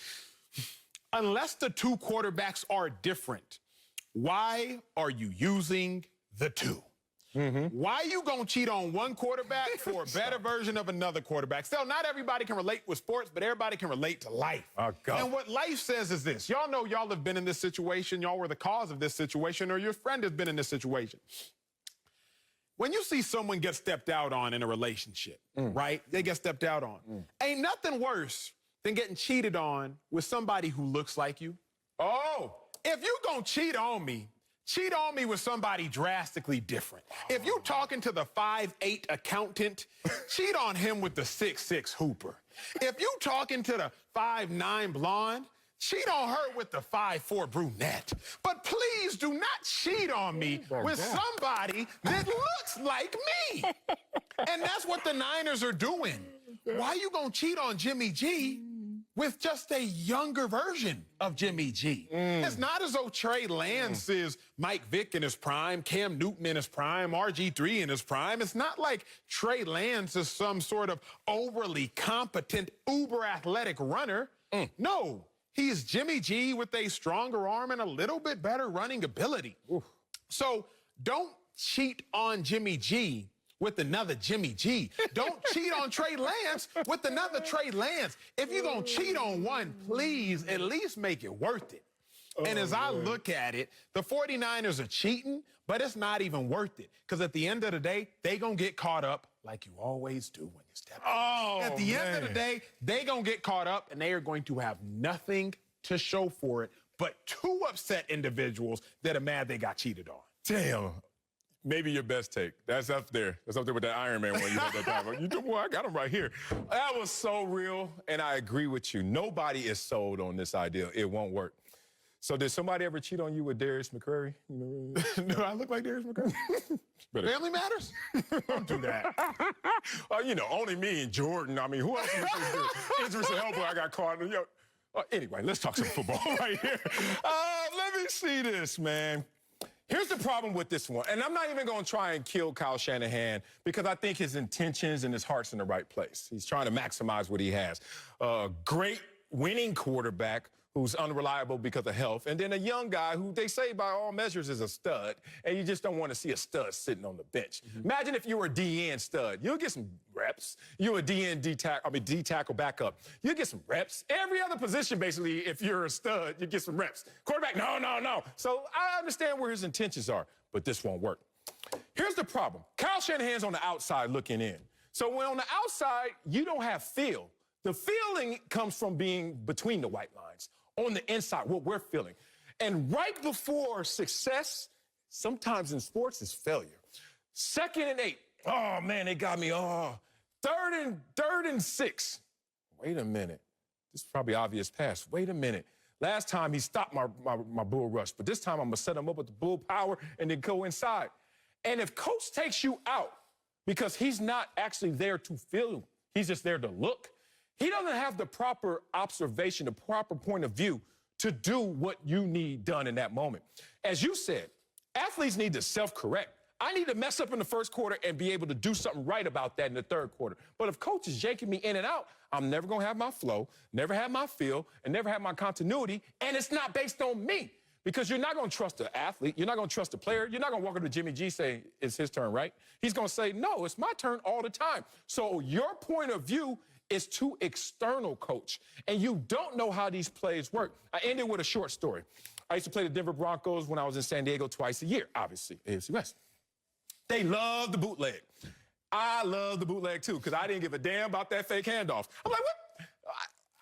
Unless the two quarterbacks are different, why are you using the two? Why you gonna cheat on one quarterback for a better version of another quarterback? Still, not everybody can relate with sports, but everybody can relate to life. And what life says is this. Y'all know y'all have been in this situation. Y'all were the cause of this situation, or your friend has been in this situation. When you see someone get stepped out on in a relationship, right? They get stepped out on. Ain't nothing worse than getting cheated on with somebody who looks like you. Oh! If you gonna cheat on me with somebody drastically different. If you talking to the 5'8" accountant, cheat on him with the 6'6" hooper. If you talking to the 5'9" blonde, cheat on her with the 5'4" brunette. But please do not cheat on me with somebody that looks like me. And that's what the Niners are doing. Why you gonna cheat on Jimmy G with just a younger version of Jimmy G? It's not as though Trey Lance is Mike Vick in his prime, Cam Newton in his prime, RG3 in his prime. It's not like Trey Lance is some sort of overly competent, uber-athletic runner. No, he's Jimmy G with a stronger arm and a little bit better running ability. So don't cheat on Jimmy G with another Jimmy G. Don't cheat on Trey Lance with another Trey Lance. If you're going to cheat on one, please at least make it worth it. And as I look at it, the 49ers are cheating, but it's not even worth it. Because at the end of the day, they going to get caught up like you always do when you step out. At the end of the day, they going to get caught up, and they are going to have nothing to show for it but two upset individuals that are mad they got cheated on. Damn. Maybe your best take. That's up there. That's up there with that Iron Man one you had that time. You do, boy, I got him right here. That was so real, and I agree with you. Nobody is sold on this idea. It won't work. So did somebody ever cheat on you with Darius McCrary? Do I look like Darius McCrary? Family Matters? Don't do that. Only me and Jordan. I mean, who else is Idris Elba? I got caught. Anyway, let's talk some football right here. Let me see this, man. Here's the problem with this one, and I'm not even going to try and kill Kyle Shanahan because I think his intentions and his heart's in the right place. He's trying to maximize what he has. Great winning quarterback who's unreliable because of health, and then a young guy who they say by all measures is a stud, and you just don't want to see a stud sitting on the bench. Imagine if you were a DN stud. You'll get some reps. You're a D tackle backup. You'll get some reps. Every other position, basically, if you're a stud, you get some reps. Quarterback, no. So I understand where his intentions are, but this won't work. Here's the problem. Kyle Shanahan's on the outside looking in. So when on the outside, you don't have feel. The feeling comes from being between the white lines. On the inside, what we're feeling. And right before success, sometimes in sports, is failure. 2nd and 8. Oh, man, they got me. Oh, third and 6. Wait a minute. This is probably obvious pass. Wait a minute. Last time he stopped my bull rush, but this time I'm going to set him up with the bull power and then go inside. And if coach takes you out because he's not actually there to feel, he's just there to look, he doesn't have the proper observation, the proper point of view to do what you need done in that moment. As you said, athletes need to self-correct. I need to mess up in the first quarter and be able to do something right about that in the third quarter. But if coach is yanking me in and out, I'm never going to have my flow, never have my feel, and never have my continuity, and it's not based on me. Because you're not going to trust the athlete. You're not going to trust the player. You're not going to walk up to Jimmy G and say, it's his turn, right? He's going to say, no, it's my turn all the time. So your point of view is too external, coach. And you don't know how these plays work. I ended with a short story. I used to play the Denver Broncos when I was in San Diego twice a year, obviously, AFC West. They love the bootleg. I love the bootleg, too, because I didn't give a damn about that fake handoff. I'm like, what?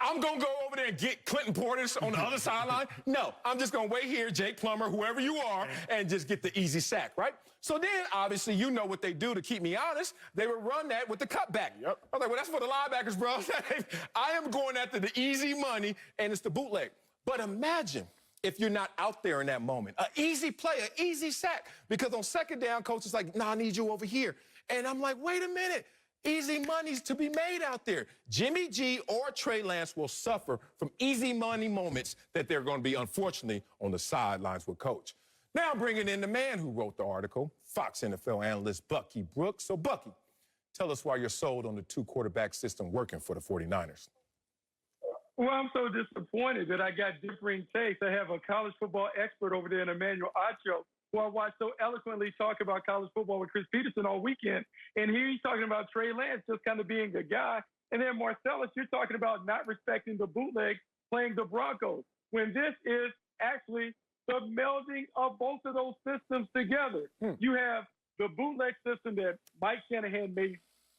I'm going to go over there and get Clinton Portis on the other sideline. No, I'm just going to wait here, Jake Plummer, whoever you are, and just get the easy sack, right? So then, obviously, you know what they do to keep me honest. They would run that with the cutback. Yep. I was like, well, that's for the linebackers, bro. I am going after the easy money, and it's the bootleg. But imagine if you're not out there in that moment. An easy play, an easy sack. Because on second down, coach is like, nah, I need you over here. And I'm like, wait a minute. Easy money's to be made out there. Jimmy G or Trey Lance will suffer from easy money moments that they're going to be, unfortunately, on the sidelines with coach. Now bringing in the man who wrote the article, Fox NFL analyst Bucky Brooks. So, Bucky, tell us why you're sold on the two-quarterback system working for the 49ers. Well, I'm so disappointed that I got differing takes. I have a college football expert over there in Emmanuel Acho, who I watched so eloquently talk about college football with Chris Peterson all weekend. And here he's talking about Trey Lance just kind of being a guy. And then Marcellus, you're talking about not respecting the bootleg, playing the Broncos, when this is actually the melding of both of those systems together. You have the bootleg system that Mike Shanahan made.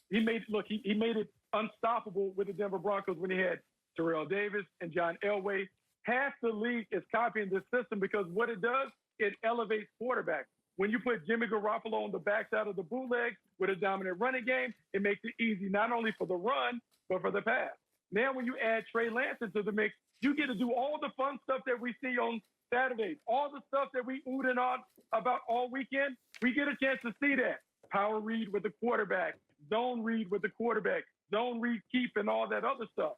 He made it unstoppable with the Denver Broncos when he had Terrell Davis and John Elway. Half the league is copying this system because what it does, it elevates quarterbacks. When you put Jimmy Garoppolo on the backside of the bootleg with a dominant running game, it makes it easy not only for the run, but for the pass. Now, when you add Trey Lance into the mix, you get to do all the fun stuff that we see on Saturdays, all the stuff that we oohed and on about all weekend. We get a chance to see that. Power read with the quarterback, zone read with the quarterback, zone read keep, and all that other stuff.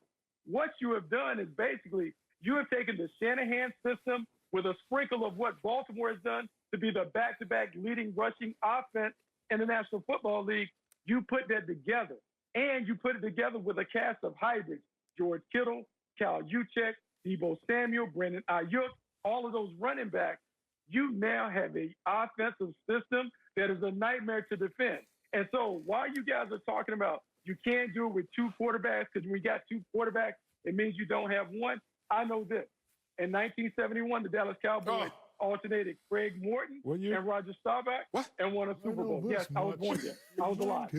What you have done is basically you have taken the Shanahan system with a sprinkle of what Baltimore has done to be the back-to-back leading rushing offense in the National Football League. You put that together, and you put it together with a cast of hybrids: George Kittle, Kyle Juszczyk, Deebo Samuel, Brandon Ayuk, all of those running backs. You now have an offensive system that is a nightmare to defend. And so while you guys are talking about you can't do it with two quarterbacks because when we got two quarterbacks, it means you don't have one, I know this. In 1971, the Dallas Cowboys alternated Craig Morton and Roger Staubach and won a Super Bowl. Yes, I was born there. I was alive.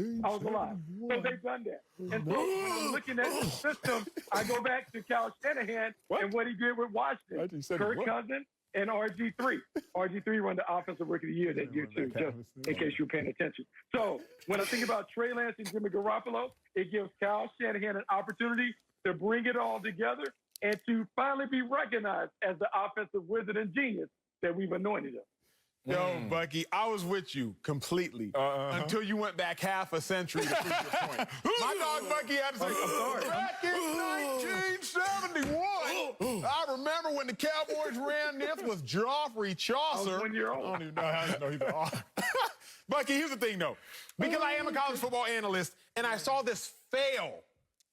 So they've done that. And so when I'm looking at the system, I go back to Kyle Shanahan and what he did with Washington. Kirk Cousins and RG3. RG3 won the Offensive Rookie of the Year that year, too, just in case you're paying attention. So when I think about Trey Lance and Jimmy Garoppolo, it gives Kyle Shanahan an opportunity to bring it all together and to finally be recognized as the offensive wizard and genius that we've anointed him. Yo, Bucky, I was with you completely until you went back half a century to prove your point. My dog Bucky had to say, back in 1971, I remember when the Cowboys ran this with Joffrey Chaucer. I was 1 year old. I don't even know how you know he's an Bucky, here's the thing, though. Because I am a college football analyst, and I saw this fail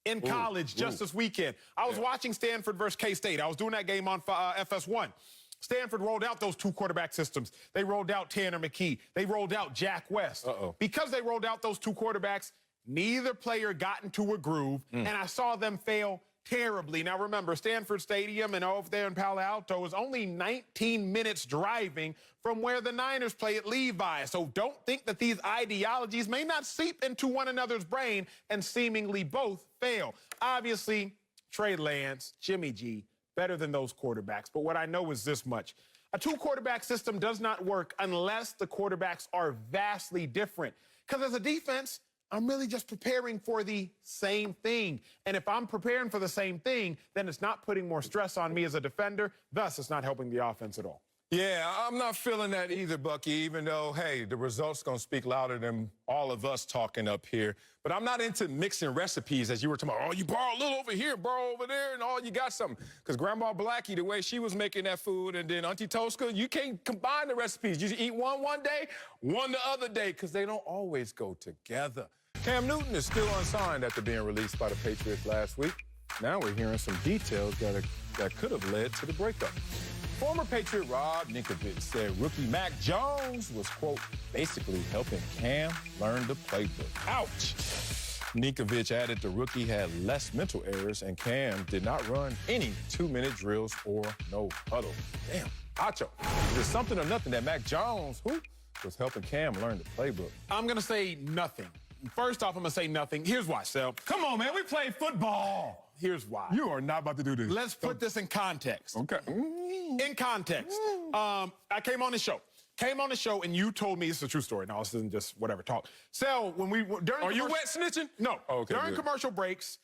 in college just this weekend. I was watching Stanford versus K-State. I was doing that game on FS1. Stanford rolled out those two quarterback systems. They rolled out Tanner McKee. They rolled out Jack West. Because they rolled out those two quarterbacks, neither player got into a groove, and I saw them fail terribly. Now, remember, Stanford Stadium and over there in Palo Alto is only 19 minutes driving from where the Niners play at Levi. So don't think that these ideologies may not seep into one another's brain and seemingly both fail. Obviously, Trey Lance, Jimmy G, better than those quarterbacks. But what I know is this much. A two-quarterback system does not work unless the quarterbacks are vastly different. Because as a defense, I'm really just preparing for the same thing. And if I'm preparing for the same thing, then it's not putting more stress on me as a defender. Thus, it's not helping the offense at all. Yeah, I'm not feeling that either, Bucky, even though, hey, the results going to speak louder than all of us talking up here. But I'm not into mixing recipes, as you were talking about. Oh, you borrow a little over here, borrow over there, and oh, you got something. Because Grandma Blackie, the way she was making that food, and then Auntie Tosca, you can't combine the recipes. You eat one day, one the other day, because they don't always go together. Cam Newton is still unsigned after being released by the Patriots last week. Now we're hearing some details that could have led to the breakup. Former Patriot Rob Ninkovich said rookie Mac Jones was, quote, basically helping Cam learn the playbook. Ouch! Ninkovich added the rookie had less mental errors and Cam did not run any 2-minute drills or no huddle. Damn. Acho, is it something or nothing that Mac Jones, was helping Cam learn the playbook? I'm going to say nothing. First off, I'm going to say nothing. Here's why, Sel. Come on, man. We play football. here's why. You are not about to do this. Let's put this in context. Okay. In context. I came on the show, and you told me, it's a true story. No, this isn't just whatever talk. So when we during Are you wet snitching? No. Oh, okay, during good. commercial breaks,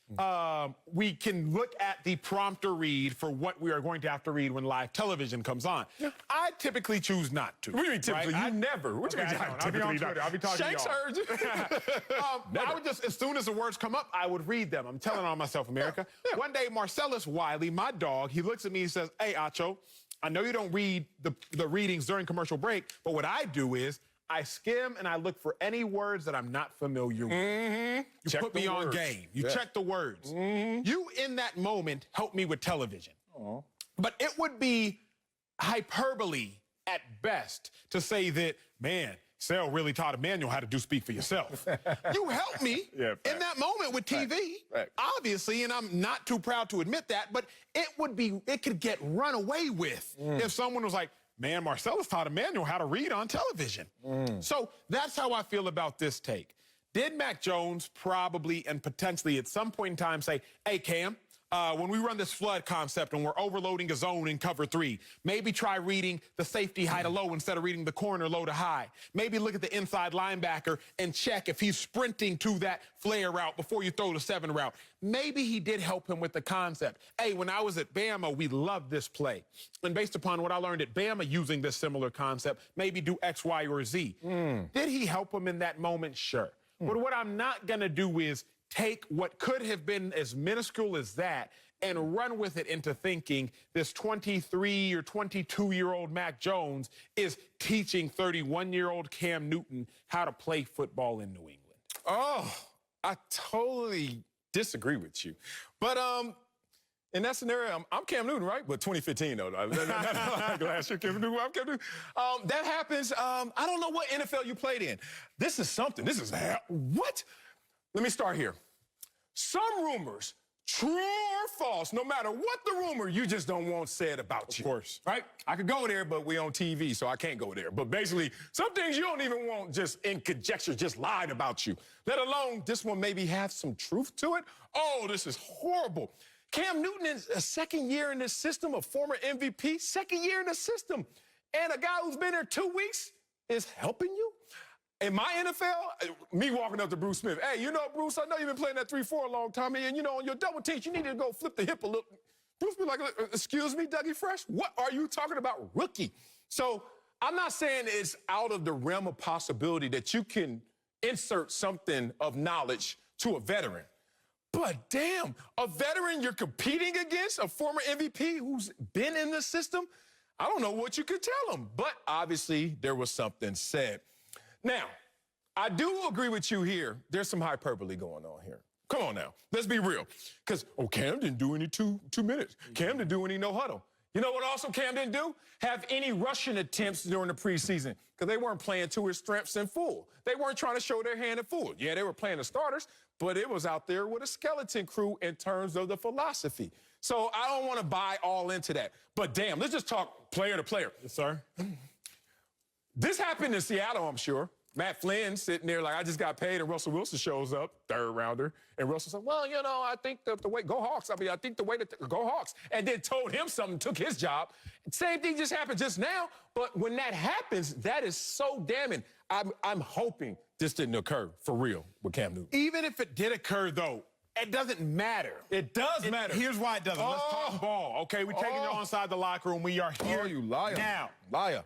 we can look at the prompter read for what we are going to have to read when live television comes on. Yeah. I typically choose not to. What do you mean typically? Right? You never. What Okay, you mean? I'll be on Twitter. I'll be talking Shanks to y'all. heard you. I would just, as soon as the words come up, I would read them. I'm telling on myself, America. Yeah. One day, Marcellus Wiley, my dog, he looks at me and says, "Hey, Acho, I know you don't read the readings during commercial break, but what I do is I skim and I look for any words that I'm not familiar with. You Check put the me on words. game. You Yeah. check the words. You, in that moment, help me with television. But it would be hyperbole at best to say that, man, Sal really taught Emmanuel how to do speak for yourself. You helped me Yeah, in that moment with TV, Right. obviously, and I'm not too proud to admit that, but it could get run away with if someone was like, man, Marcellus taught Emmanuel how to read on television. So that's how I feel about this take. Did Mac Jones probably and potentially at some point in time say, hey, Cam, when we run this flood concept and we're overloading a zone in cover 3, maybe try reading the safety high to low instead of reading the corner low to high. Maybe look at the inside linebacker and check if he's sprinting to that flare route before you throw the 7 route. Maybe he did help him with the concept. Hey, when I was at Bama, we loved this play. And based upon what I learned at Bama using this similar concept, maybe do X, Y, or Z. Did he help him in that moment? Sure. But what I'm not going to do is take what could have been as minuscule as that and run with it into thinking this 23 or 22-year-old Mac Jones is teaching 31-year-old Cam Newton how to play football in New England. Oh, I totally disagree with you. But in that scenario, I'm Cam Newton, right? But 2015, though. Not like last year, Cam Newton. I'm Cam Newton. That happens. I don't know what NFL you played in. This is something. This is what? Let me start here. Some rumors, true or false, no matter what the rumor, you just don't want said about you. Of course. Right? I could go there, but we on TV, so I can't go there. But basically, some things you don't even want just in conjecture, just lied about you. Let alone this one maybe have some truth to it. Oh, this is horrible. Cam Newton is a second year in this system, a former MVP, second year in the system. And a guy who's been there 2 weeks is helping you? In my NFL, me walking up to Bruce Smith, hey, you know, Bruce, I know you've been playing that 3-4 a long time, and, you know, on your double teams, you need to go flip the hip a little. Bruce be like, excuse me, Dougie Fresh, what are you talking about, rookie? So I'm not saying it's out of the realm of possibility that you can insert something of knowledge to a veteran. But damn, a veteran you're competing against, a former MVP who's been in the system, I don't know what you could tell him. But obviously, there was something said. Now, I do agree with you here. There's some hyperbole going on here. Come on now. Let's be real. Because, Cam didn't do any two minutes. Cam didn't do any no huddle. You know what also Cam didn't do? Have any rushing attempts during the preseason. Because they weren't playing to his strengths in full. They weren't trying to show their hand in full. Yeah, they were playing the starters, but it was out there with a skeleton crew in terms of the philosophy. So I don't want to buy all into that. But damn, let's just talk player to player. Yes, sir. This happened in Seattle, I'm sure. Matt Flynn sitting there like, I just got paid, and Russell Wilson shows up, third rounder. And Russell said, well, you know, I think the way, go Hawks. I think the way to go Hawks. And then told him something, took his job. Same thing just happened just now. But when that happens, that is so damning. I'm hoping this didn't occur for real with Cam Newton. Even if it did occur, though, it doesn't matter. It does matter. Here's why it doesn't. Let's talk ball, okay? We're taking you inside the locker room. We are here you liar. now. Liar.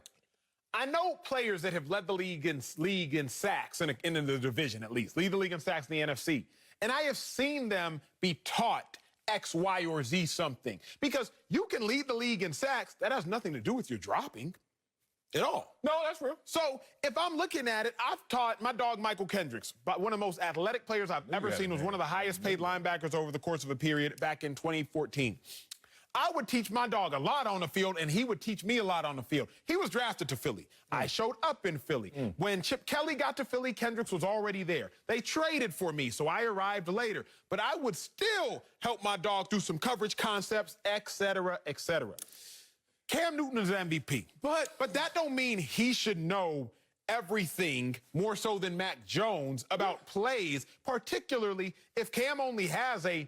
I know players that have led the league in sacks, in the division at least, lead the league in sacks in the NFC. And I have seen them be taught X, Y, or Z something. Because you can lead the league in sacks. That has nothing to do with your dropping at all. No, that's real. So if I'm looking at it, I've taught my dog Michael Kendricks, one of the most athletic players I've ever seen, was one of the highest paid linebackers over the course of a period back in 2014. I would teach my dog a lot on the field, and he would teach me a lot on the field. He was drafted to Philly. I showed up in Philly. When Chip Kelly got to Philly, Kendricks was already there. They traded for me, so I arrived later. But I would still help my dog through some coverage concepts, et cetera, et cetera. Cam Newton is an MVP, but that don't mean he should know everything more so than Mac Jones about plays, particularly if Cam only has a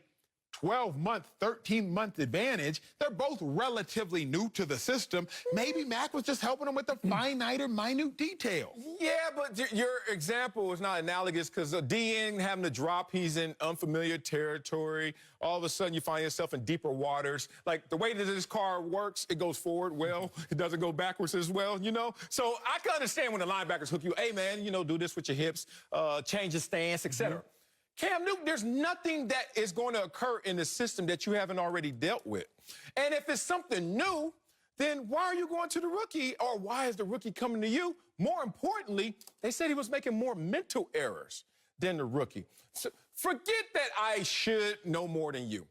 12-month, 13-month advantage. They're both relatively new to the system. Maybe Mac was just helping them with the finite or minute details. Yeah, but your example is not analogous because DN having to drop, he's in unfamiliar territory. All of a sudden, you find yourself in deeper waters. Like, the way that this car works, it goes forward well. It doesn't go backwards as well, you know? So I can understand when the linebackers hook you, hey, man, you know, do this with your hips, change your stance, etc. Cam Newton, there's nothing that is going to occur in the system that you haven't already dealt with. And if it's something new, then why are you going to the rookie, or why is the rookie coming to you? More importantly, they said he was making more mental errors than the rookie. So forget that I should know more than you.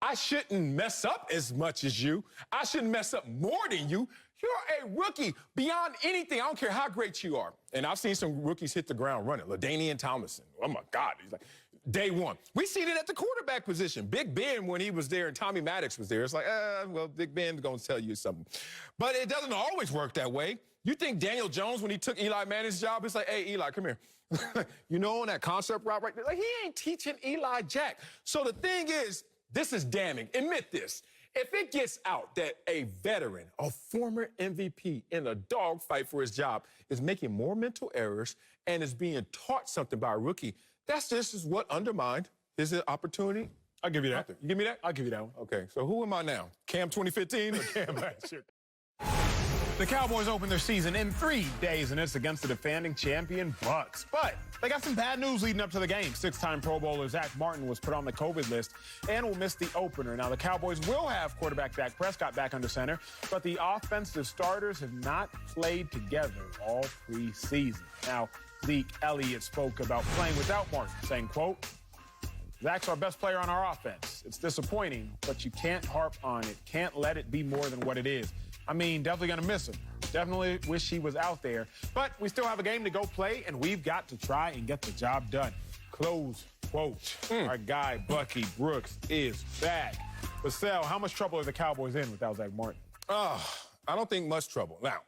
I shouldn't mess up as much as you. I shouldn't mess up more than you. You're a rookie beyond anything. I don't care how great you are. And I've seen some rookies hit the ground running. LaDainian Tomlinson. Oh, my God. He's like, day one. We seen it at the quarterback position. Big Ben, when he was there and Tommy Maddox was there, it's like, well, Big Ben's going to tell you something. But it doesn't always work that way. You think Daniel Jones, when he took Eli Manning's job, it's like, hey, Eli, come here. You know, on that concept route right there, like, he ain't teaching Eli jack. So the thing is, this is damning. Admit this. If it gets out that a veteran, a former MVP in a dogfight for his job is making more mental errors and is being taught something by a rookie, this is what undermined his opportunity. I'll give you that. You give me that? I'll give you that one. Okay, so who am I now? Cam 2015 or Cam last year? The Cowboys open their season in 3 days, and it's against the defending champion Bucs. But they got some bad news leading up to the game. 6-time Pro Bowler Zach Martin was put on the COVID list and will miss the opener. Now, the Cowboys will have quarterback Dak Prescott back under center, but the offensive starters have not played together all preseason. Now, Zeke Elliott spoke about playing without Martin, saying, quote, Zach's our best player on our offense. It's disappointing, but you can't harp on it. Can't let it be more than what it is. I mean, definitely going to miss him. Definitely wish he was out there. But we still have a game to go play, and we've got to try and get the job done. Close quote. Our guy, Bucky Brooks, is back. But, Sal, how much trouble are the Cowboys in without Zach Martin? I don't think much trouble. Now,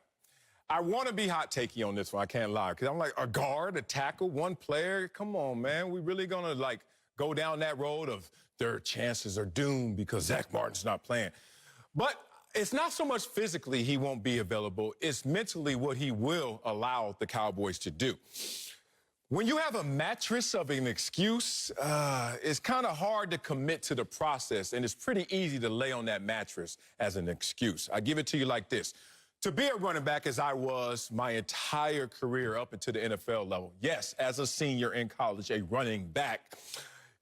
I want to be hot takey on this one. I can't lie. Because I'm like, a guard, a tackle, one player? Come on, man. We really going to, like, go down that road of their chances are doomed because Zach Martin's not playing? But it's not so much physically he won't be available. It's mentally what he will allow the Cowboys to do. When you have a mattress of an excuse, it's kind of hard to commit to the process, and it's pretty easy to lay on that mattress as an excuse. I give it to you like this. To be a running back, as I was my entire career up into the NFL level, yes, as a senior in college, a running back,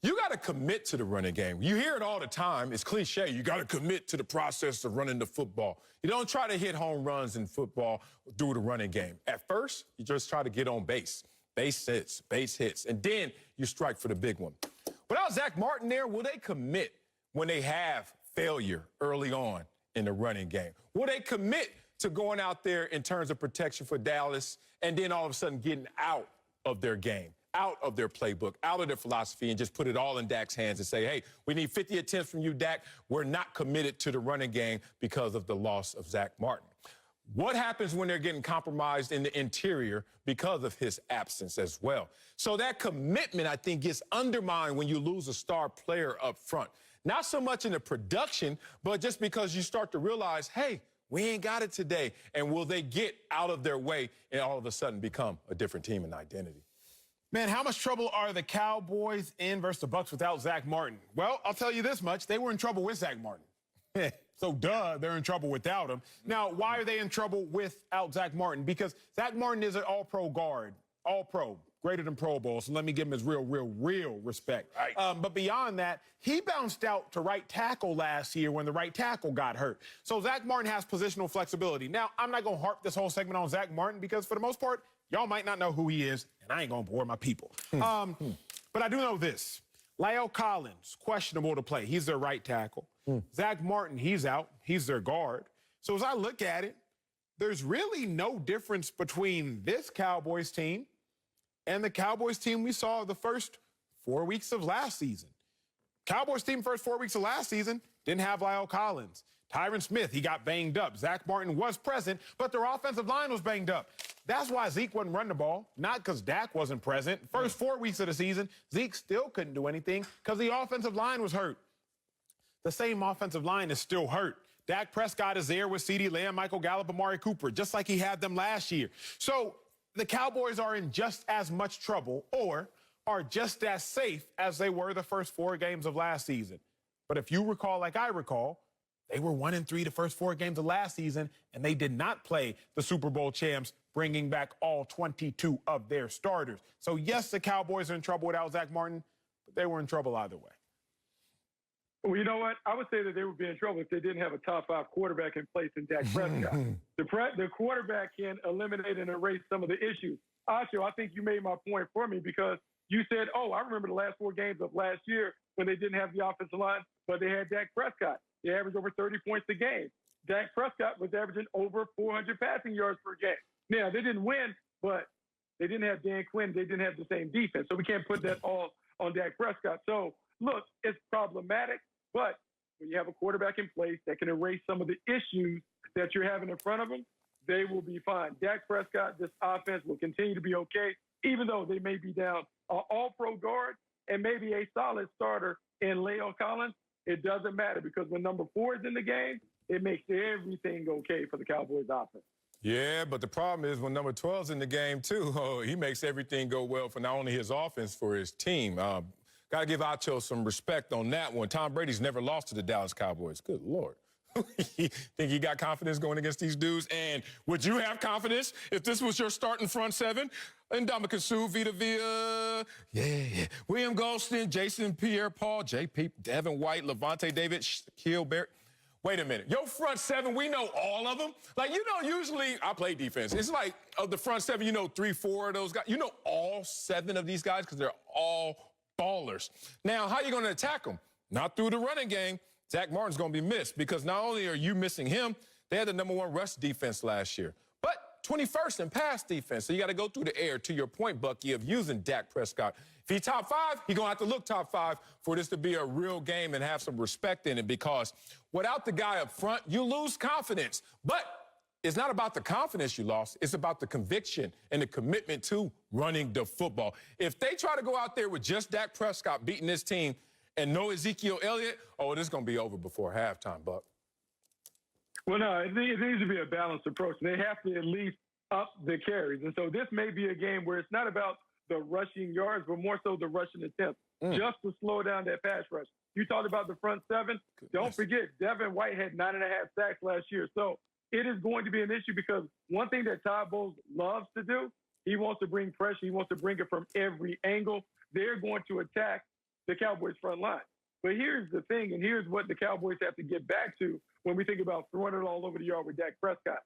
you got to commit to the running game. You hear it all the time. It's cliche. You got to commit to the process of running the football. You don't try to hit home runs in football through the running game. At first, you just try to get on base. Base hits, and then you strike for the big one. Without Zach Martin there, will they commit when they have failure early on in the running game? Will they commit to going out there in terms of protection for Dallas and then all of a sudden getting out of their game, out of their playbook, out of their philosophy, and just put it all in Dak's hands and say, hey, we need 50 attempts from you, Dak. We're not committed to the running game because of the loss of Zach Martin. What happens when they're getting compromised in the interior because of his absence as well? So that commitment, I think, gets undermined when you lose a star player up front. Not so much in the production, but just because you start to realize, hey, we ain't got it today. And will they get out of their way and all of a sudden become a different team in identity? Man, how much trouble are the Cowboys in versus the Bucs without Zach Martin? Well, I'll tell you this much. They were in trouble with Zach Martin. So, they're in trouble without him. Now, why are they in trouble without Zach Martin? Because Zach Martin is an all-pro guard, all-pro, greater than Pro Bowl. So let me give him his real respect. Right. But beyond that, he bounced out to right tackle last year when the right tackle got hurt. So Zach Martin has positional flexibility. Now, I'm not going to harp this whole segment on Zach Martin because, for the most part, y'all might not know who he is, and I ain't going to bore my people. But I do know this. La'el Collins, questionable to play. He's their right tackle. Zach Martin, he's out. He's their guard. So as I look at it, there's really no difference between this Cowboys team and the Cowboys team we saw the first 4 weeks of last season. Cowboys team first 4 weeks of last season didn't have La'el Collins. Tyron Smith, he got banged up. Zach Martin was present, but their offensive line was banged up. That's why Zeke wasn't running the ball, not because Dak wasn't present. First 4 weeks of the season, Zeke still couldn't do anything because the offensive line was hurt. the same offensive line is still hurt. Dak Prescott is there with CeeDee Lamb, Michael Gallup, Amari Cooper, just like he had them last year. So the Cowboys are in just as much trouble or are just as safe as they were the first 4 games of last season. But if you recall, like I recall, they were 1-3 the first 4 games of last season, and they did not play the Super Bowl champs, bringing back all 22 of their starters. So, yes, the Cowboys are in trouble without Zach Martin, but they were in trouble either way. Well, you know what? I would say that they would be in trouble if they didn't have a top 5 quarterback in place in Dak Prescott. The quarterback can eliminate and erase some of the issues. Acho, I think you made my point for me because you said, oh, I remember the last 4 games of last year when they didn't have the offensive line, but they had Dak Prescott. They averaged over 30 points a game. Dak Prescott was averaging over 400 passing yards per game. Now, they didn't win, but they didn't have Dan Quinn. They didn't have the same defense. So we can't put that all on Dak Prescott. So, look, it's problematic, but when you have a quarterback in place that can erase some of the issues that you're having in front of them, they will be fine. Dak Prescott, this offense will continue to be okay, even though they may be down an all-pro guard and maybe a solid starter in Leo Collins. It doesn't matter because when number 4 is in the game, it makes everything okay for the Cowboys offense. Yeah, but the problem is when number 12 is in the game, too, he makes everything go well for not only his offense, for his team. Got to give Acho some respect on that one. Tom Brady's never lost to the Dallas Cowboys. Good Lord. Think he got confidence going against these dudes? And would you have confidence if this was your starting front 7? Ndamukong Suh, Vita Vea, William Golston, Jason Pierre-Paul, J.P. Devin White, Levante David, Shaquille Barrett. Wait a minute. Your front 7, we know all of them? Like, you know, usually I play defense. It's like of the front 7, you know 3, 4 of those guys. You know all 7 of these guys because they're all ballers. Now, how are you going to attack them? Not through the running game. Zach Martin's going to be missed because not only are you missing him, they had the #1 rush defense last year, but 21st in pass defense. So you got to go through the air, to your point, Bucky, of using Dak Prescott. If he's top 5, he's going to have to look top 5 for this to be a real game and have some respect in it because without the guy up front, you lose confidence. But it's not about the confidence you lost. It's about the conviction and the commitment to running the football. If they try to go out there with just Dak Prescott beating this team and no Ezekiel Elliott, oh, this is going to be over before halftime, Buck. Well, no, it needs to be a balanced approach. They have to at least up the carries. And so this may be a game where it's not about the rushing yards, but more so the rushing attempts, just to slow down that pass rush. You talked about the front 7. Don't forget, Devin White had 9.5 sacks last year. So it is going to be an issue because one thing that Todd Bowles loves to do, he wants to bring pressure. He wants to bring it from every angle. They're going to attack the Cowboys front line. But here's the thing, and here's what the Cowboys have to get back to when we think about throwing it all over the yard with Dak Prescott.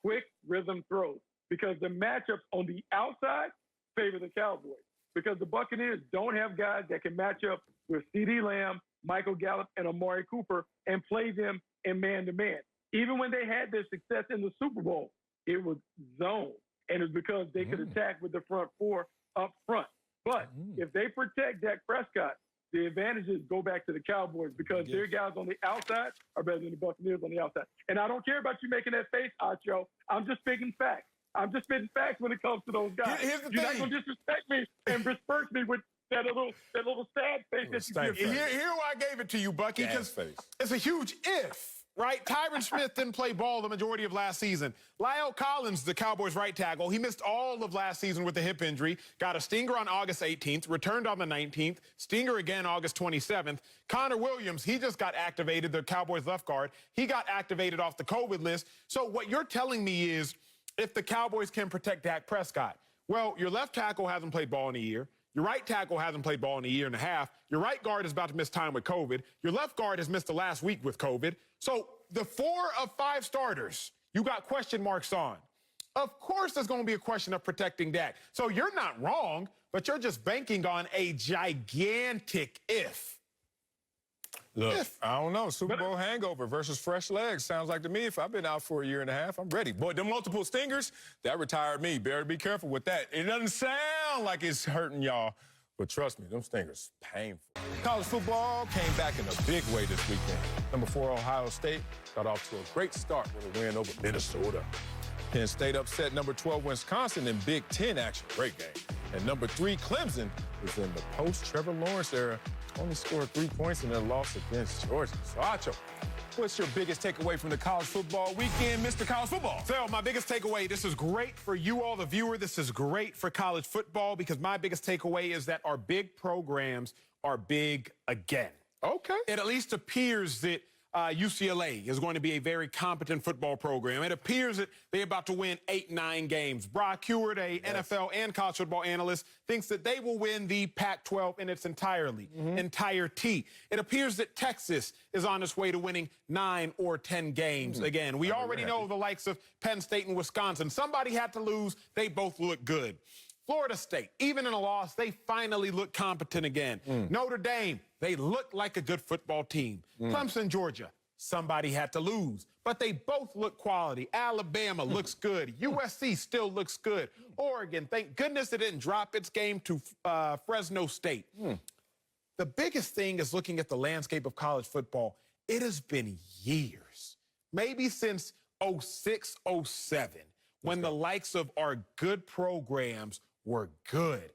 Quick rhythm throws. Because the matchups on the outside favor the Cowboys. Because the Buccaneers don't have guys that can match up with CeeDee Lamb, Michael Gallup, and Amari Cooper and play them in man-to-man. Even when they had their success in the Super Bowl, it was zone. And it's because they could attack with the front 4 up front. But if they protect Dak Prescott, the advantages go back to the Cowboys because their guys on the outside are better than the Buccaneers on the outside. And I don't care about you making that face, Acho. I'm just spitting facts. I'm just spitting facts when it comes to those guys. You're not going to disrespect me and disperse me with that little sad face that you give me. Here why I gave it to you, Bucky, because it's a huge if. Right? Tyron Smith didn't play ball the majority of last season. La'el Collins, the Cowboys' right tackle, he missed all of last season with a hip injury, got a stinger on August 18th, returned on the 19th, stinger again August 27th. Connor Williams, he just got activated, the Cowboys' left guard. He got activated off the COVID list. So what you're telling me is if the Cowboys can protect Dak Prescott, well, your left tackle hasn't played ball in a year. Your right tackle hasn't played ball in a year and a half. Your right guard is about to miss time with COVID. Your left guard has missed the last week with COVID. So the 4 of 5 starters, you got question marks on. Of course there's going to be a question of protecting Dak. So you're not wrong, but you're just banking on a gigantic if. Look, I don't know. Super Bowl hangover versus fresh legs. Sounds like to me, if I've been out for a year and a half, I'm ready. Boy, them multiple stingers, that retired me. Better be careful with that. It doesn't sound like it's hurting y'all, but trust me, them stingers, painful. College football came back in a big way this weekend. Number 4, Ohio State, got off to a great start with a win over Minnesota. Penn State upset number 12, Wisconsin in Big Ten action. Great game. And number 3, Clemson, was in the post-Trevor Lawrence era, Only scored 3 points in their loss against Georgia. So, Acho, what's your biggest takeaway from the college football weekend, Mr. College Football? So, my biggest takeaway, this is great for you all, the viewer. This is great for college football because my biggest takeaway is that our big programs are big again. Okay. It at least appears that UCLA is going to be a very competent football program. It appears that they're about to win 8-9 games. Brock Heward, a NFL and college football analyst, thinks that they will win the Pac-12 in its entirety. It appears that Texas is on its way to winning 9 or 10 games again. We already know the likes of Penn State and Wisconsin. Somebody had to lose. They both look good. Florida State, even in a loss, they finally look competent again. Notre Dame, they look like a good football team. Clemson, Georgia, somebody had to lose, but they both look quality. Alabama looks good. USC still looks good. Oregon, thank goodness it didn't drop its game to Fresno State. The biggest thing is looking at the landscape of college football. It has been years, maybe since 06, 07, when the likes of our good programs were good.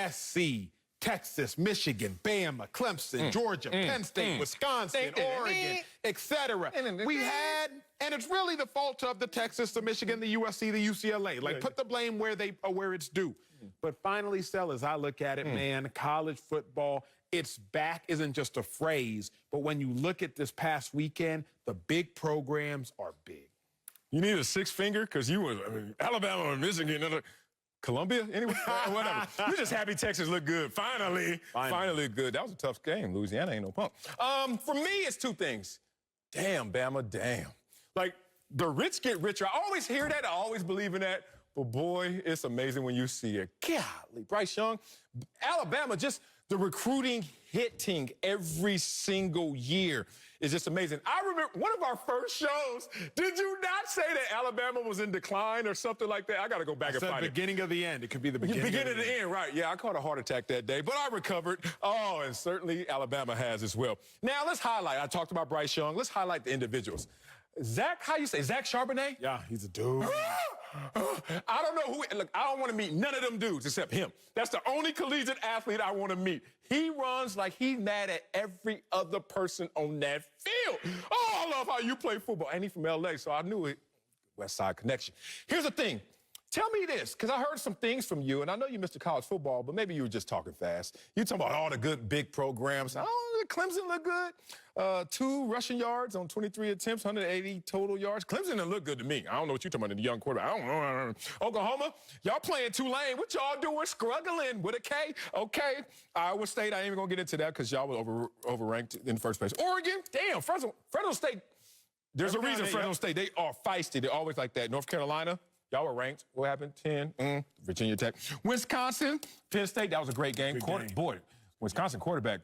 SC, Texas, Michigan, Bama, Clemson, Georgia, Penn State, Wisconsin, Oregon, etc. We had, and it's really the fault of the Texas, the Michigan, the USC, the UCLA. Like, put the blame where it's due. But finally, Sel, as I look at it, man, college football, it's back isn't just a phrase, but when you look at this past weekend, the big programs are big. You need a 6 finger because you were Alabama or Michigan, Columbia, anyway, whatever. You're just happy Texas looked good. Finally good. That was a tough game. Louisiana ain't no punk. For me, it's 2 things. Damn, Bama, damn. Like, the rich get richer. I always hear that. I always believe in that. But, boy, it's amazing when you see it. Golly, Bryce Young, Alabama, just the recruiting hitting every single year is just amazing. I remember one of our first shows, did you not say that Alabama was in decline or something like that? I got to go back and find it. Beginning of the end. It could be the beginning of the end, right. Yeah, I caught a heart attack that day, but I recovered. Oh, and certainly Alabama has as well. Now, let's highlight. I talked about Bryce Young. Let's highlight the individuals. Zach, how you say? Zach Charbonnet? Yeah, he's a dude. I don't know who. Look, I don't want to meet none of them dudes except him. That's the only collegiate athlete I want to meet. He runs like he's mad at every other person on that field. Oh, I love how you play football. And he's from LA, so I knew it. West Side connection. Here's the thing. Tell me this, because I heard some things from you, and I know you missed college football, but maybe you were just talking fast. You talking about all the good big programs. Oh, Clemson look good. 2 rushing yards on 23 attempts, 180 total yards. Clemson didn't look good to me. I don't know what you're talking about in the young quarterback. I don't know. Oklahoma, y'all playing Tulane. What y'all doing? Struggling with a K. Okay. Iowa State, I ain't even going to get into that because y'all were overranked in the first place. Oregon, damn, Fresno State. There's a reason Fresno State, they are feisty. They're always like that. North Carolina, y'all were ranked. What happened? 10. Virginia Tech. Wisconsin, Penn State, that was a great game. Boy, Wisconsin quarterback,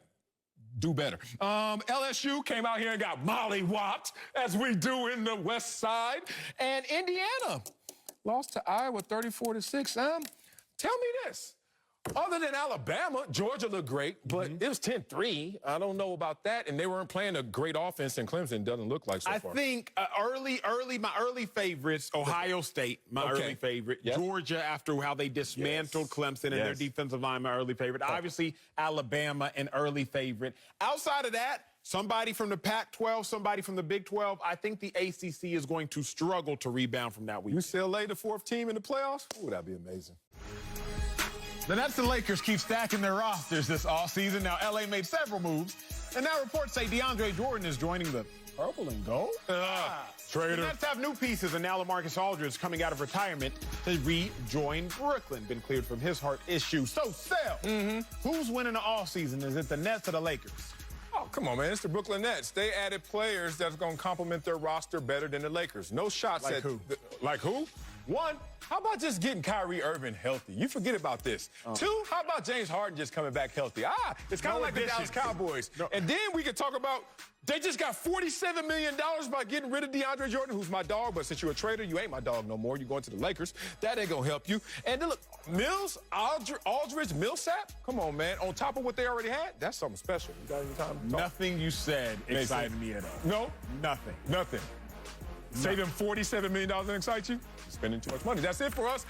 do better. LSU came out here and got mollywopped, as we do in the West Side. And Indiana lost to Iowa 34-6. Tell me this. Other than Alabama, Georgia looked great, but it was 10-3. I don't know about that. And they weren't playing a great offense in Clemson. Doesn't look like so far. I think my early favorites, Ohio State, my early favorite. Yes. Georgia, after how they dismantled Clemson and their defensive line, my early favorite. Obviously, Alabama, an early favorite. Outside of that, somebody from the Pac-12, somebody from the Big 12. I think the ACC is going to struggle to rebound from that week. UCLA, the 4th team in the playoffs? Ooh, that'd be amazing. The Nets and Lakers keep stacking their rosters this offseason. Now, L.A. made several moves, and now reports say DeAndre Jordan is joining the purple and gold. Traitor. The Nets have new pieces, and now LaMarcus Aldridge coming out of retirement to rejoin Brooklyn. Been cleared from his heart issue. So, Sel, who's winning the offseason? Is it the Nets or the Lakers? Oh, come on, man. It's the Brooklyn Nets. They added players that's going to complement their roster better than the Lakers. No shots like at... who? Like who? 1, how about just getting Kyrie Irving healthy? You forget about this. 2, how about James Harden just coming back healthy? It's kind of like the Dallas Cowboys. And then we could talk about they just got $47 million by getting rid of DeAndre Jordan, who's my dog, but since you're a trader, you ain't my dog no more. You're going to the Lakers. That ain't going to help you. And then look, Mills, Aldridge, Millsap, come on, man. On top of what they already had, that's something special. You got any time to talk? Nothing you said excited me at all. No? Nothing. Nothing. Saving $47 million doesn't excite you? You're spending too much money. That's it for us.